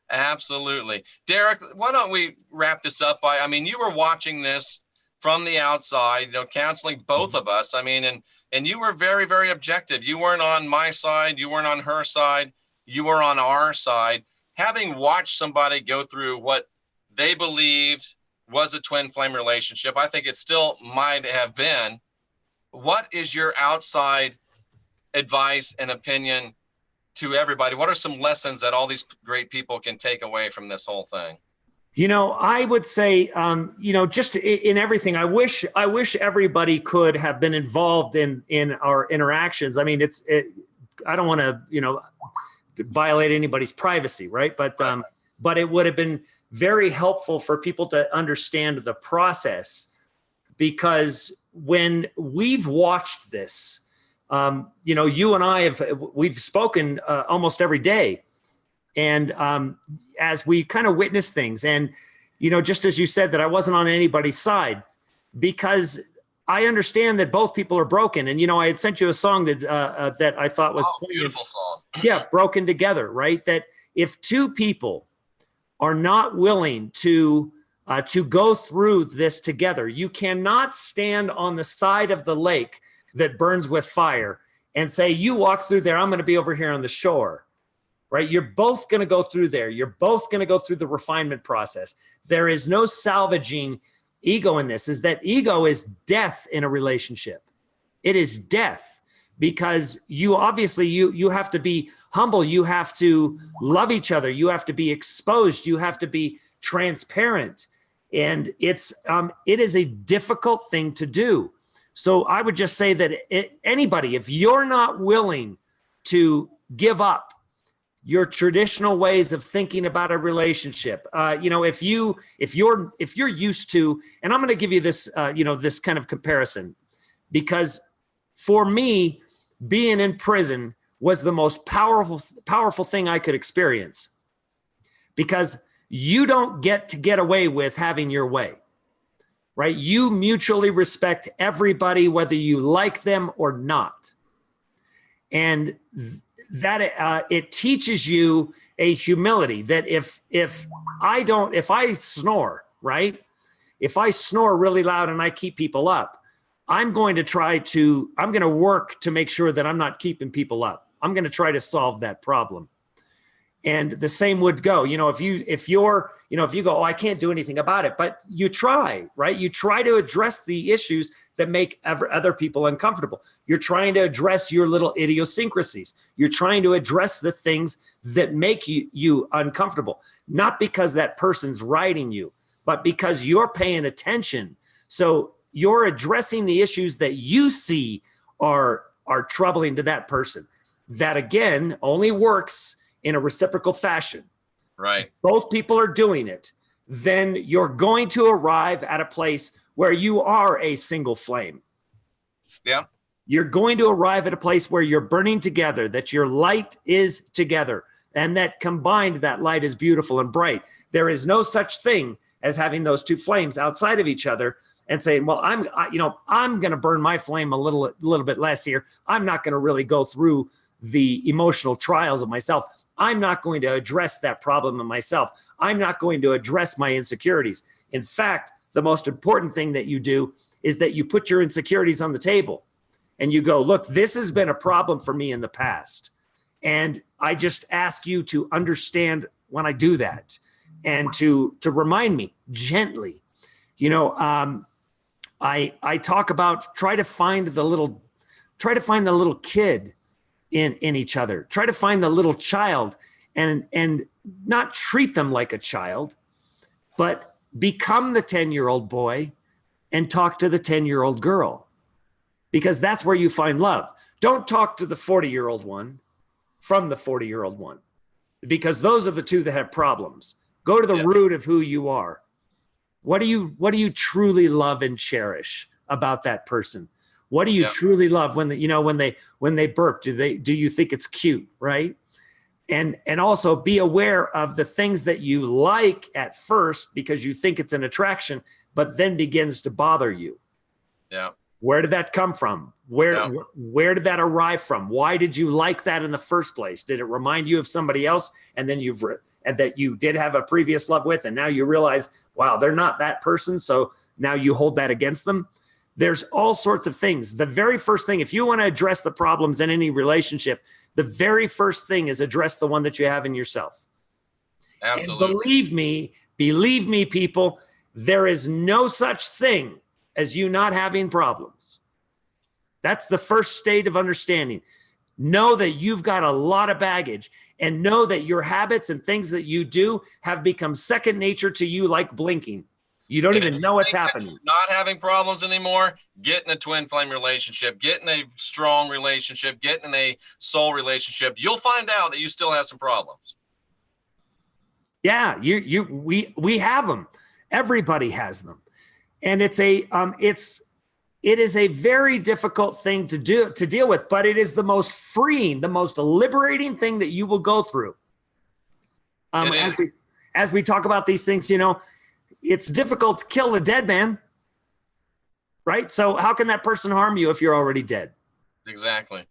Absolutely. Derek, why don't we wrap this up by, I mean, you were watching this from the outside, you know, counseling both of us. I mean, and you were very, very objective. You weren't on my side. You weren't on her side. You were on our side. Having watched somebody go through what they believed was a twin flame relationship, I think it still might have been. What is your outside advice and opinion to everybody? What are some lessons that all these great people can take away from this whole thing? You know, I would say, you know, just in everything, I wish everybody could have been involved in our interactions. I mean, I don't want to, you know, violate anybody's privacy, right? But it would have been very helpful for people to understand the process, because when we've watched this, you know, you and I we've spoken almost every day, and as we kind of witness things, and you know, just as you said that I wasn't on anybody's side, because I understand that both people are broken. And you know, I had sent you a song that that I thought was beautiful song. Yeah, Broken Together, right? That if two people are not willing to go through this together, you cannot stand on the side of the lake that burns with fire and say, you walk through there, I'm going to be over here on the shore, right? You're both going to go through there. You're both going to go through the refinement process. There is no salvaging ego in this. Is that ego is death in a relationship. It is death, because you obviously, you have to be humble. You have to love each other. You have to be exposed. You have to be transparent. And it is a difficult thing to do. So I would just say that anybody, if you're not willing to give up your traditional ways of thinking about a relationship, you know, if you're used to, and I'm going to give you this, you know, this kind of comparison, because for me, being in prison was the most powerful thing I could experience, because you don't get away with having your way. Right? You mutually respect everybody, whether you like them or not. And that it teaches you a humility that if I snore, right? If I snore really loud and I keep people up, I'm going to work to make sure that I'm not keeping people up. I'm going to try to solve that problem. And the same would go, if you go, oh, I can't do anything about it, but you try, right? You try to address the issues that make other people uncomfortable. You're trying to address your little idiosyncrasies. You're trying to address the things that make you uncomfortable, not because that person's writing you, but because you're paying attention. So you're addressing the issues that you see are troubling to that person. That, again, only works in a reciprocal fashion. Right. Both people are doing it. Then you're going to arrive at a place where you are a single flame. Yeah. You're going to arrive at a place where you're burning together, that your light is together, and that combined, that light is beautiful and bright. There is no such thing as having those two flames outside of each other and saying, well, I'm going to burn my flame a little bit less here. I'm not going to really go through the emotional trials of myself. I'm not going to address that problem in myself. I'm not going to address my insecurities. In fact, the most important thing that you do is that you put your insecurities on the table and you go, look, this has been a problem for me in the past. And I just ask you to understand when I do that and to remind me gently. I talk about try to find the little kid in each other. Try to find the little child and not treat them like a child, but become the 10-year-old boy and talk to the 10-year-old girl, because that's where you find love. Don't talk to the 40-year-old one from the 40-year-old one, because those are the two that have problems. Go to the root of who you are. What do you truly love and cherish about that person? What do you truly love when they burp? Do you think it's cute, right? And also be aware of the things that you like at first because you think it's an attraction, but then begins to bother you. Yeah. Where did that come from? Where did that arrive from? Why did you like that in the first place? Did it remind you of somebody else, and then that you did have a previous love with, and now you realize, wow, they're not that person, so now you hold that against them? There's all sorts of things. The very first thing, if you want to address the problems in any relationship, the very first thing is address the one that you have in yourself. Absolutely. And believe me, people, there is no such thing as you not having problems. That's the first state of understanding. Know that you've got a lot of baggage, and know that your habits and things that you do have become second nature to you, like blinking. You don't even know what's happening. Not having problems anymore, get in a twin flame relationship, get in a strong relationship, get in a soul relationship. You'll find out that you still have some problems. Yeah, we have them. Everybody has them. And it is a very difficult thing to deal with, but it is the most freeing, the most liberating thing that you will go through. As we talk about these things, it's difficult to kill a dead man, right? So how can that person harm you if you're already dead? Exactly.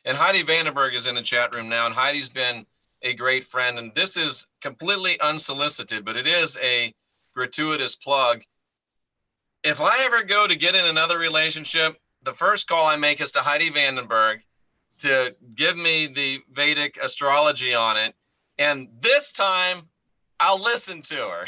And Heidi Vandenberg is in the chat room now, and Heidi's been a great friend. And this is completely unsolicited, but it is a gratuitous plug. If I ever go to get in another relationship, the first call I make is to Heidi Vandenberg to give me the Vedic astrology on it. And this time I'll listen to her.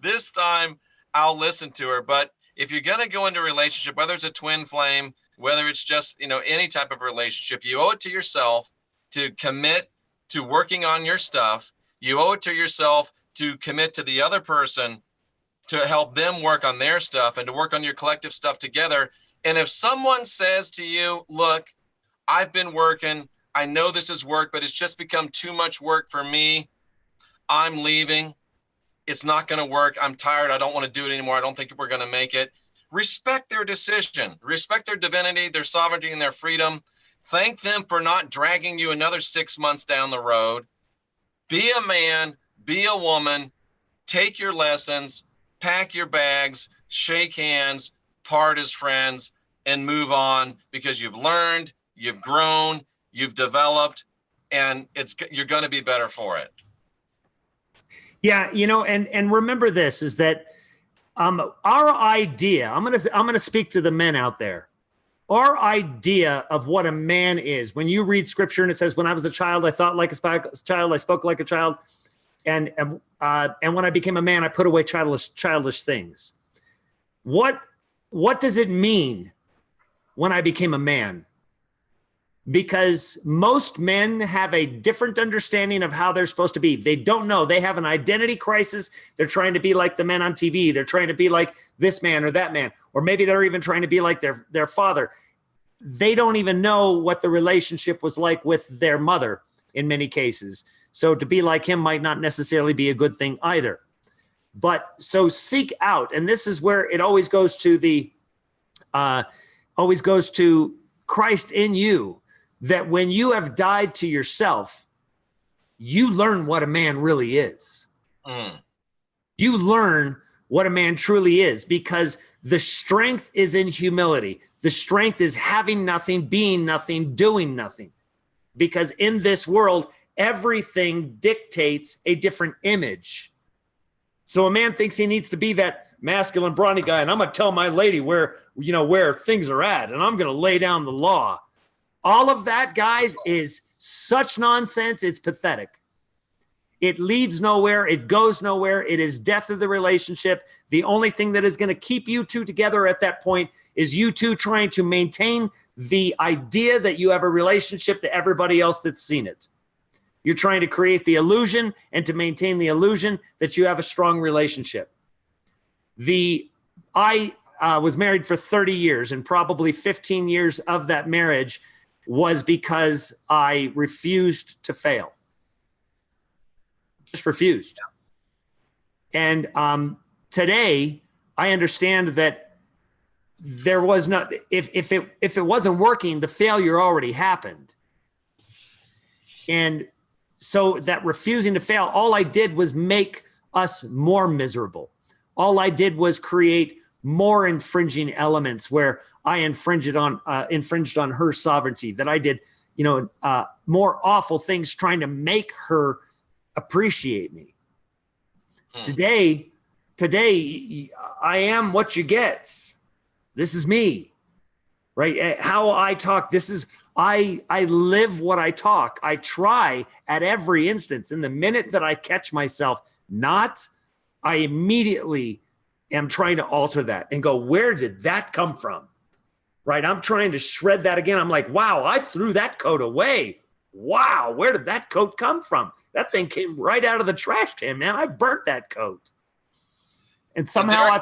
This time I'll listen to her. But if you're going to go into a relationship, whether it's a twin flame, whether it's just, any type of relationship, you owe it to yourself to commit to working on your stuff. You owe it to yourself to commit to the other person to help them work on their stuff and to work on your collective stuff together. And if someone says to you, look, I've been working, I know this is work, but it's just become too much work for me, I'm leaving, it's not going to work, I'm tired, I don't want to do it anymore, I don't think we're going to make it. Respect their decision, respect their divinity, their sovereignty, and their freedom. Thank them for not dragging you another 6 months down the road. Be a man, be a woman, take your lessons, pack your bags, shake hands, part as friends, and move on, because you've learned, you've grown, you've developed, and you're going to be better for it. Yeah, and remember this, is that Our idea, I'm gonna speak to the men out there. Our idea of what a man is, when you read scripture and it says, when I was a child, I thought like a child, I spoke like a child. And when I became a man, I put away childish things. What does it mean when I became a man? Because most men have a different understanding of how they're supposed to be. They don't know. They have an identity crisis. They're trying to be like the men on TV. They're trying to be like this man or that man, or maybe they're even trying to be like their father. They don't even know what the relationship was like with their mother in many cases. So to be like him might not necessarily be a good thing either. But so seek out, and this is where it always goes to Christ in you, that when you have died to yourself, you learn what a man really is. You learn what a man truly is, because the strength is in humility. The strength is having nothing, being nothing, doing nothing. Because in this world, everything dictates a different image. So a man thinks he needs to be that masculine, brawny guy, and I'm going to tell my lady where things are at, and I'm going to lay down the law. All of that, guys, is such nonsense. It's pathetic. It leads nowhere. It goes nowhere. It is death of the relationship. The only thing that is going to keep you two together at that point is you two trying to maintain the idea that you have a relationship to everybody else that's seen it. You're trying to create the illusion and to maintain the illusion that you have a strong relationship. I was married for 30 years, and probably 15 years of that marriage was because I refused to fail. Just refused. And today, I understand that there was not, if it wasn't working, the failure already happened. And so that refusing to fail, all I did was make us more miserable. All I did was create more infringing elements where I infringed on her sovereignty, that I did, more awful things trying to make her appreciate me. Today, I am what you get. This is me, right? How I talk. I live what I talk. I try at every instance. In the minute that I catch myself not, I immediately am trying to alter that and go, where did that come from? Right? I'm trying to shred that again. I'm like, wow, I threw that coat away. Wow, where did that coat come from? That thing came right out of the trash can, man. I burnt that coat. And somehow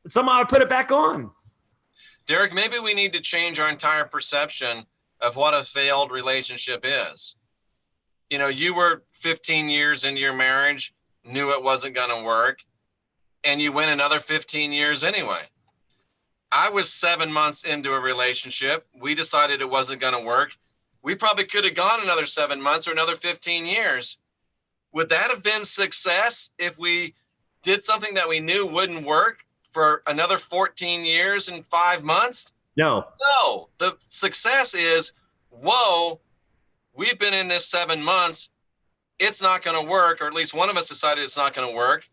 I put it back on. Derek, maybe we need to change our entire perception of what a failed relationship is. You were 15 years into your marriage, knew it wasn't going to work, and you went another 15 years anyway. I was 7 months into a relationship. We decided it wasn't going to work. We probably could have gone another 7 months or another 15 years. Would that have been success if we did something that we knew wouldn't work for another 14 years and 5 months? No. The success is, whoa, we've been in this 7 months. It's not going to work, or at least one of us decided it's not going to work.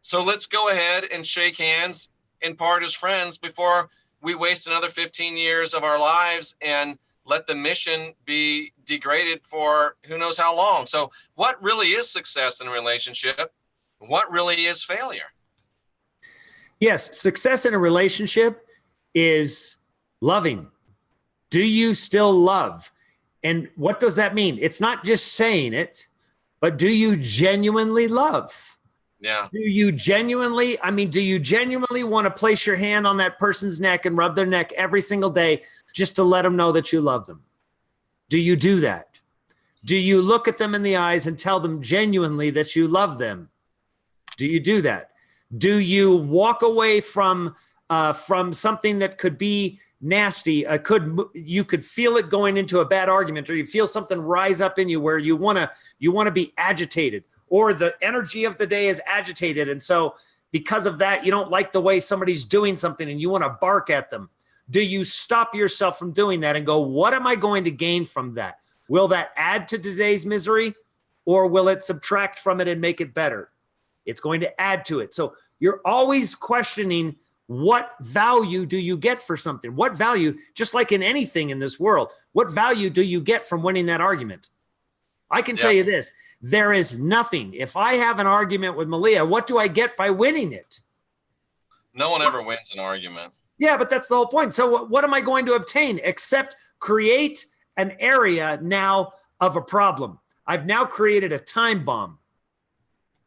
So let's go ahead and shake hands and part as friends before we waste another 15 years of our lives and let the mission be degraded for who knows how long. So what really is success in a relationship? What really is failure? Yes, success in a relationship is loving. Do you still love? And what does that mean? It's not just saying it, but do you genuinely love? Yeah. Do you genuinely want to place your hand on that person's neck and rub their neck every single day just to let them know that you love them? Do you do that? Do you look at them in the eyes and tell them genuinely that you love them? Do you do that? Do you walk away from something that could be nasty? You could feel it going into a bad argument, or you feel something rise up in you where you want to be agitated, or the energy of the day is agitated, and so because of that, you don't like the way somebody's doing something and you want to bark at them. Do you stop yourself from doing that and go, what am I going to gain from that? Will that add to today's misery, or will it subtract from it and make it better? It's going to add to it. So you're always questioning, what value do you get for something? What value, just like in anything in this world, what value do you get from winning that argument? I can tell you this, there is nothing. If I have an argument with Malia, what do I get by winning it? No one ever wins an argument. Yeah, but that's the whole point. So what am I going to obtain except create an area now of a problem? I've now created a time bomb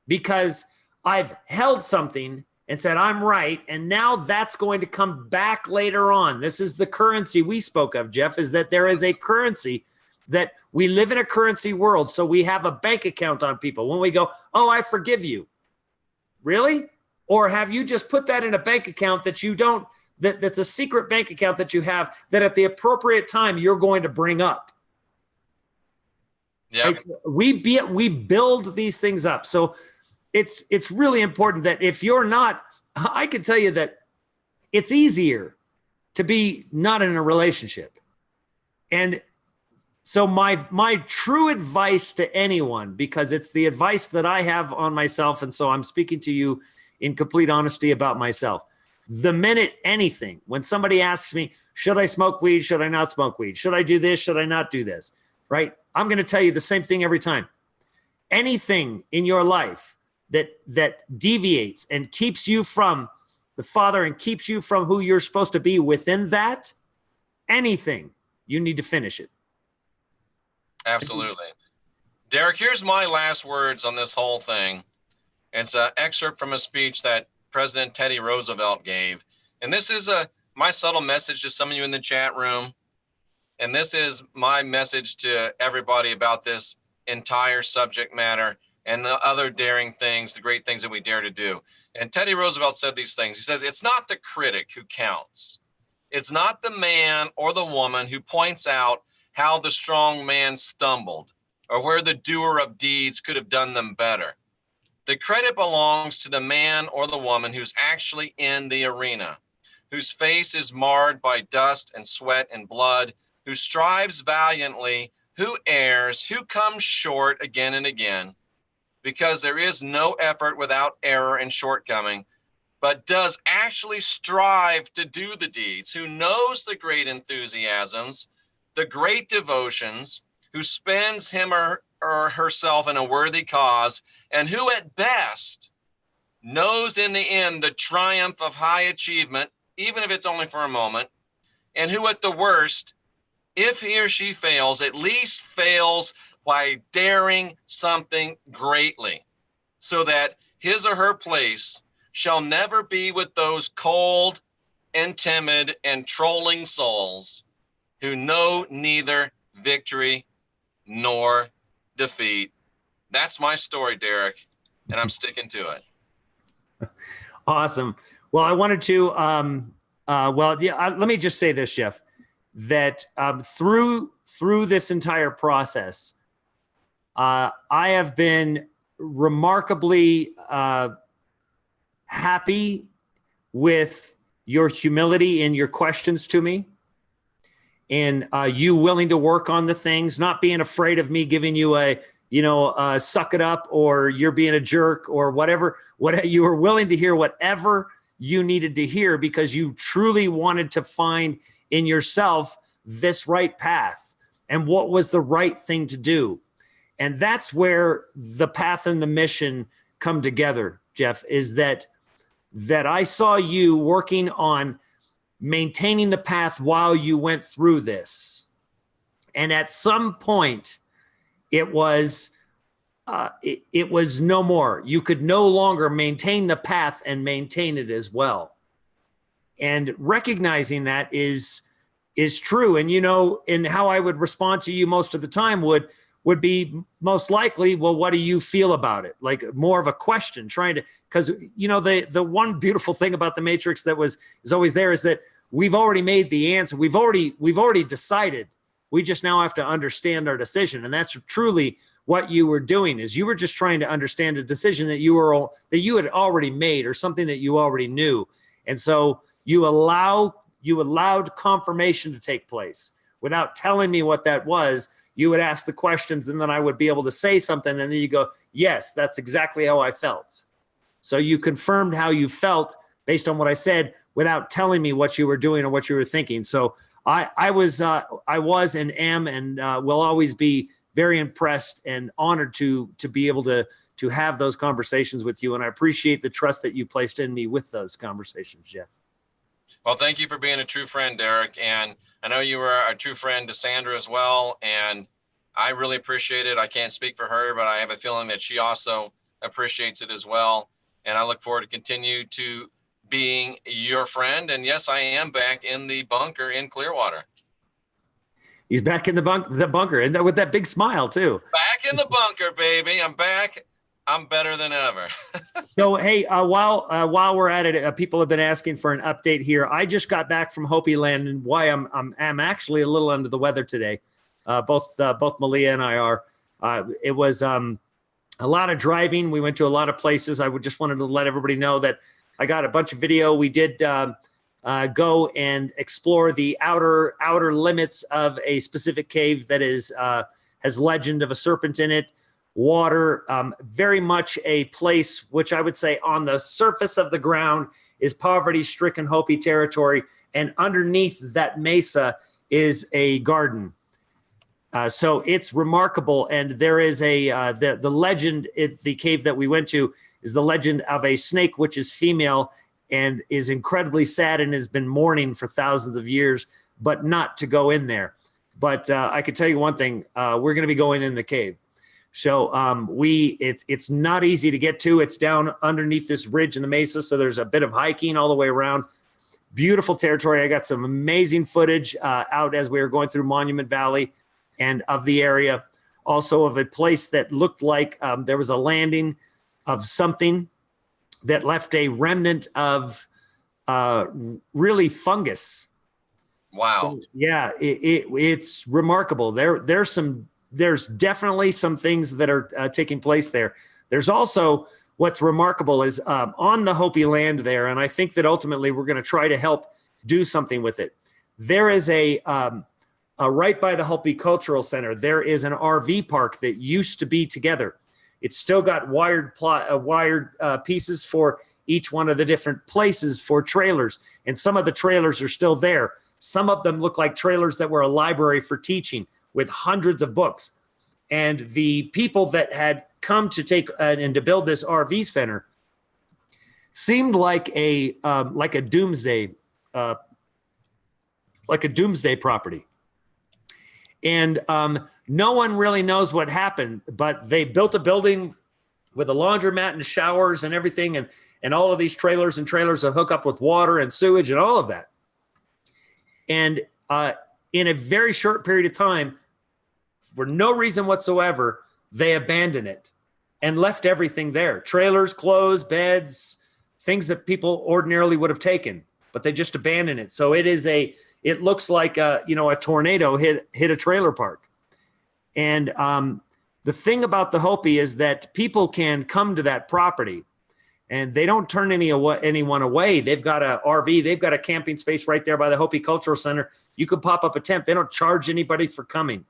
because I've held something and said, I'm right. And now that's going to come back later on. This is the currency we spoke of, Jeff, is that there is a currency, that we live in a currency world. So we have a bank account on people. When we go, oh, I forgive you. Really? Or have you just put that in a bank account that you don't, that's a secret bank account that you have, that at the appropriate time you're going to bring up? Yeah. Right? So we build these things up. So it's really important that if you're not, I can tell you that it's easier to be not in a relationship. And so my true advice to anyone, because it's the advice that I have on myself, and so I'm speaking to you in complete honesty about myself. The minute anything, when somebody asks me, should I smoke weed? Should I not smoke weed? Should I do this? Should I not do this? Right? I'm going to tell you the same thing every time. Anything in your life that deviates and keeps you from the Father and keeps you from who you're supposed to be within that, anything, you need to finish it. Absolutely. Derek, here's my last words on this whole thing. It's an excerpt from a speech that President Teddy Roosevelt gave. And this is my subtle message to some of you in the chat room. And this is my message to everybody about this entire subject matter and the other daring things, the great things that we dare to do. And Teddy Roosevelt said these things. He says, it's not the critic who counts. It's not the man or the woman who points out how the strong man stumbled or where the doer of deeds could have done them better. The credit belongs to the man or the woman who's actually in the arena, whose face is marred by dust and sweat and blood, who strives valiantly, who errs, who comes short again and again, because there is no effort without error and shortcoming, but does actually strive to do the deeds, who knows the great enthusiasms, the great devotions, who spends him or herself in a worthy cause, and who at best knows in the end the triumph of high achievement, even if it's only for a moment, and who at the worst, if he or she fails, at least fails by daring something greatly, so that his or her place shall never be with those cold and timid and trolling souls who know neither victory nor defeat. That's my story, Derek, and I'm sticking to it. Awesome. Well, I wanted to, let me just say this, Jeff, that through this entire process, I have been remarkably happy with your humility in your questions to me, and you willing to work on the things, not being afraid of me giving you a suck it up, or you're being a jerk, or whatever. You were willing to hear whatever you needed to hear, because you truly wanted to find in yourself this right path and what was the right thing to do. And that's where the path and the mission come together, Jeff, is that I saw you working on maintaining the path while you went through this. And at some point, it was no more. You could no longer maintain the path and maintain it as well. And recognizing that is true. And, and how I would respond to you most of the time would be most likely, well, what do you feel about it? Like more of a question, because the one beautiful thing about the Matrix that is always there is that we've already made the answer. We've already decided. We just now have to understand our decision. And that's truly what you were doing, is you were just trying to understand a decision that you had already made, or something that you already knew. And so you allowed confirmation to take place without telling me what that was. You would ask the questions, and then I would be able to say something, and then you go, yes, that's exactly how I felt. So you confirmed how you felt based on what I said without telling me what you were doing or what you were thinking. So I was and am and will always be very impressed and honored to be able to have those conversations with you. And I appreciate the trust that you placed in me with those conversations, Jeff. Well, thank you for being a true friend, Derek. And I know you were a true friend to Sandra as well. And I really appreciate it. I can't speak for her, but I have a feeling that she also appreciates it as well. And I look forward to continue to being your friend. And yes, I am back in the bunker in Clearwater. He's back in the bunker, and with that big smile too. Back in the bunker, baby. I'm back. I'm better than ever. So, hey, while we're at it, people have been asking for an update here. I just got back from Hopi Land, and why I'm actually a little under the weather today. Both Malia and I are. It was a lot of driving. We went to a lot of places. I just wanted to let everybody know that I got a bunch of video. We did go and explore the outer limits of a specific cave that has legend of a serpent in it. Water, very much a place which I would say on the surface of the ground is poverty-stricken Hopi territory, and underneath that mesa is a garden. So it's remarkable, and there is the legend at the cave that we went to is the legend of a snake which is female and is incredibly sad and has been mourning for thousands of years, but not to go in there. But I can tell you one thing, we're going to be going in the cave. So it's not easy to get to. It's down underneath this ridge in the mesa, so there's a bit of hiking all the way around. Beautiful territory. I got some amazing footage out as we were going through Monument Valley and of the area. Also of a place that looked like there was a landing of something that left a remnant of really fungus. Wow. So, yeah, it's remarkable. There's definitely some things that are taking place there. There's also what's remarkable is on the Hopi land there, and I think that ultimately we're going to try to help do something with it. There is a right by the Hopi Cultural Center, there is an RV park that used to be together. It's still got wired pieces for each one of the different places for trailers, and some of the trailers are still there. Some of them look like trailers that were a library for teaching with hundreds of books. And the people that had come to take and to build this RV center seemed like a doomsday property. And no one really knows what happened, but they built a building with a laundromat and showers and everything, and all of these trailers that hook up with water and sewage and all of that. And in a very short period of time, for no reason whatsoever, they abandoned it and left everything there. Trailers, clothes, beds, things that people ordinarily would have taken, but they just abandoned it. So it looks like a tornado hit a trailer park. And the thing about the Hopi is that people can come to that property and they don't turn anyone away. They've got a RV, they've got a camping space right there by the Hopi Cultural Center. You could pop up a tent. They don't charge anybody for coming.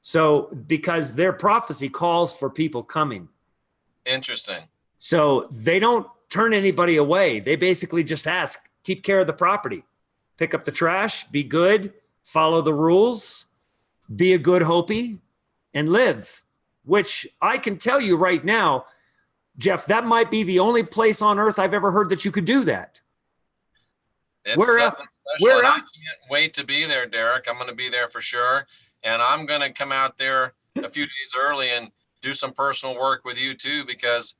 So because their prophecy calls for people coming. Interesting. So they don't turn anybody away. They basically just ask, keep care of the property, pick up the trash, be good, follow the rules, be a good Hopi, and live. Which I can tell you right now, Jeff, that might be the only place on earth I've ever heard that you could do that. Where else? I can't wait to be there, Derek. I'm going to be there for sure. And I'm going to come out there a few days early and do some personal work with you too, because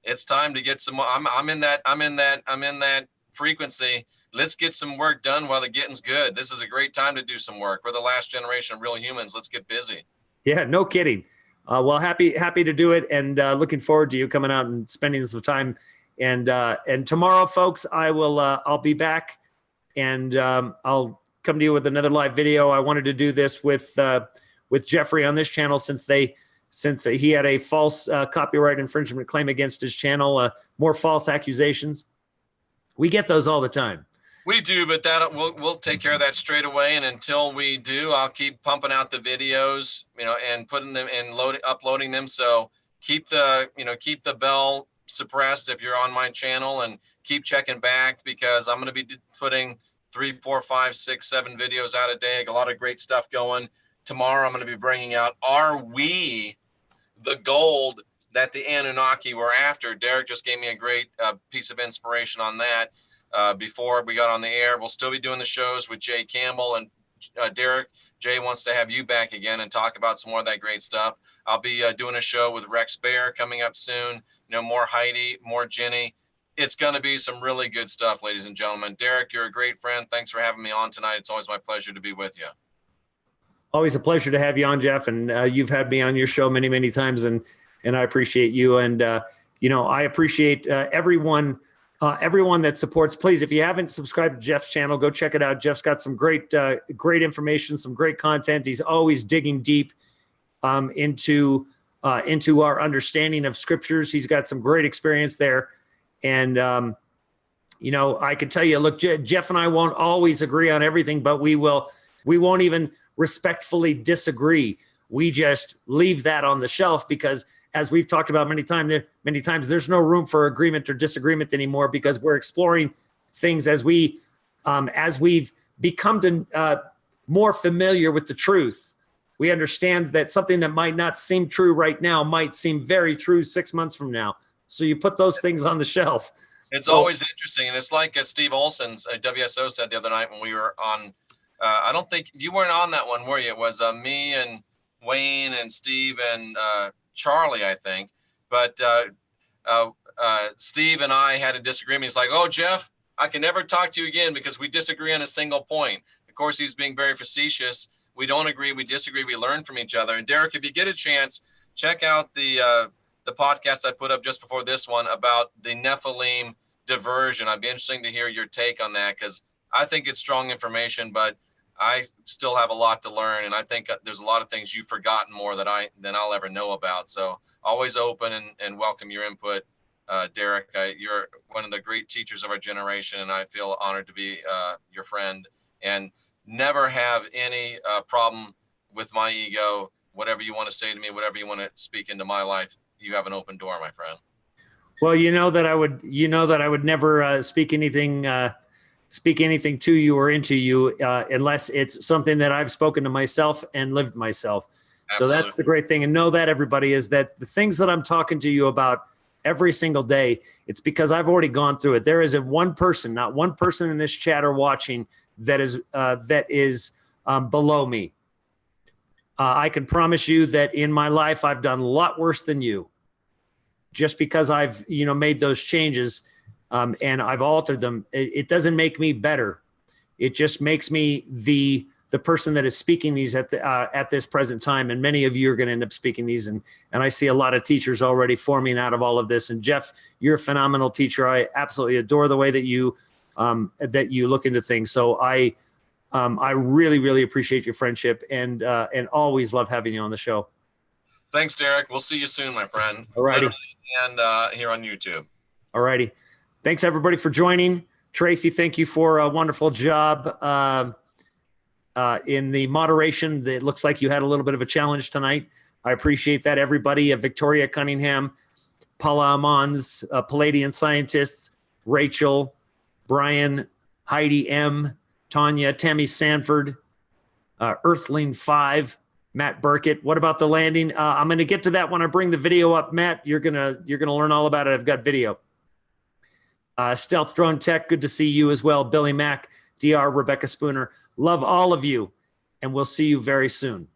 it's time to get some. I'm in that frequency. Let's get some work done while the getting's good. This is a great time to do some work. We're the last generation of real humans. Let's get busy. Yeah, no kidding. Well, happy to do it, and looking forward to you coming out and spending some time. And tomorrow, folks, I'll be back, and I'll come to you with another live video. I wanted to do this with Jeffrey on this channel since he had a false copyright infringement claim against his channel, more false accusations. We get those all the time. We do, but we'll take care of that straight away. And until we do, I'll keep pumping out the videos, and putting them and uploading them. So keep the bell suppressed if you're on my channel, and keep checking back, because I'm going to be putting 3, 4, 5, 6, 7 videos out a day. A lot of great stuff going. Tomorrow, I'm going to be bringing out, are we the gold that the Anunnaki were after? Derek just gave me a great piece of inspiration on that before we got on the air. We'll still be doing the shows with Jay Campbell and Derek. Jay wants to have you back again and talk about some more of that great stuff. I'll be doing a show with Rex Bear coming up soon. You know, more Heidi, more Jenny. It's going to be some really good stuff, ladies and gentlemen. Derek, you're a great friend. Thanks for having me on tonight. It's always my pleasure to be with you. Always a pleasure to have you on, Jeff. And you've had me on your show many, many times, and I appreciate you. And you know, I appreciate everyone that supports. Please, if you haven't subscribed to Jeff's channel, go check it out. Jeff's got some great information, some great content. He's always digging deep into our understanding of scriptures. He's got some great experience there. And, you know, I can tell you, look, Jeff and I won't always agree on everything, but we won't even respectfully disagree. We just leave that on the shelf, because as we've talked about many times, there's no room for agreement or disagreement anymore, because we're exploring things as we've become more familiar with the truth. We understand that something that might not seem true right now might seem very true 6 months from now. So you put those things on the shelf. It's always interesting. And it's like Steve Olson's WSO said the other night when we were on, I don't think you weren't on that one, were you? It was me and Wayne and Steve and Charlie, I think. But Steve and I had a disagreement. He's like, oh, Jeff, I can never talk to you again because we disagree on a single point. Of course, he's being very facetious. We don't agree. We disagree. We learn from each other. And Derek, if you get a chance, check out the podcast I put up just before this one about the Nephilim diversion. I'd be interested to hear your take on that, because I think it's strong information, but I still have a lot to learn. And I think there's a lot of things you've forgotten more than I'll ever know about. So always open and welcome your input, Derek. You're one of the great teachers of our generation, and I feel honored to be your friend, and never have any problem with my ego. Whatever you want to say to me, whatever you want to speak into my life, you have an open door, my friend. Well, you know that I would never speak anything to you or into you unless it's something that I've spoken to myself and lived myself. Absolutely. So that's the great thing. And know that, everybody, is that the things that I'm talking to you about every single day, it's because I've already gone through it. There isn't one person, not one person in this chat or watching that is below me. I can promise you that in my life, I've done a lot worse than you. Just because I've, made those changes and I've altered them, it doesn't make me better. It just makes me the person that is speaking these at this present time. And many of you are going to end up speaking these. And I see a lot of teachers already forming out of all of this. And Jeff, you're a phenomenal teacher. I absolutely adore the way that you look into things. So I really, really appreciate your friendship and always love having you on the show. Thanks, Derek. We'll see you soon, my friend. All righty. And here on YouTube. All righty. Thanks, everybody, for joining. Tracy, thank you for a wonderful job in the moderation. It looks like you had a little bit of a challenge tonight. I appreciate that, everybody. Victoria Cunningham, Paula Amons, Palladian Scientists, Rachel, Brian, Heidi M., Tanya, Tammy Sanford, Earthling 5, Matt Burkett. What about the landing? I'm going to get to that when I bring the video up. Matt, you're gonna learn all about it. I've got video. Stealth Drone Tech, good to see you as well. Billy Mack, DR, Rebecca Spooner. Love all of you, and we'll see you very soon.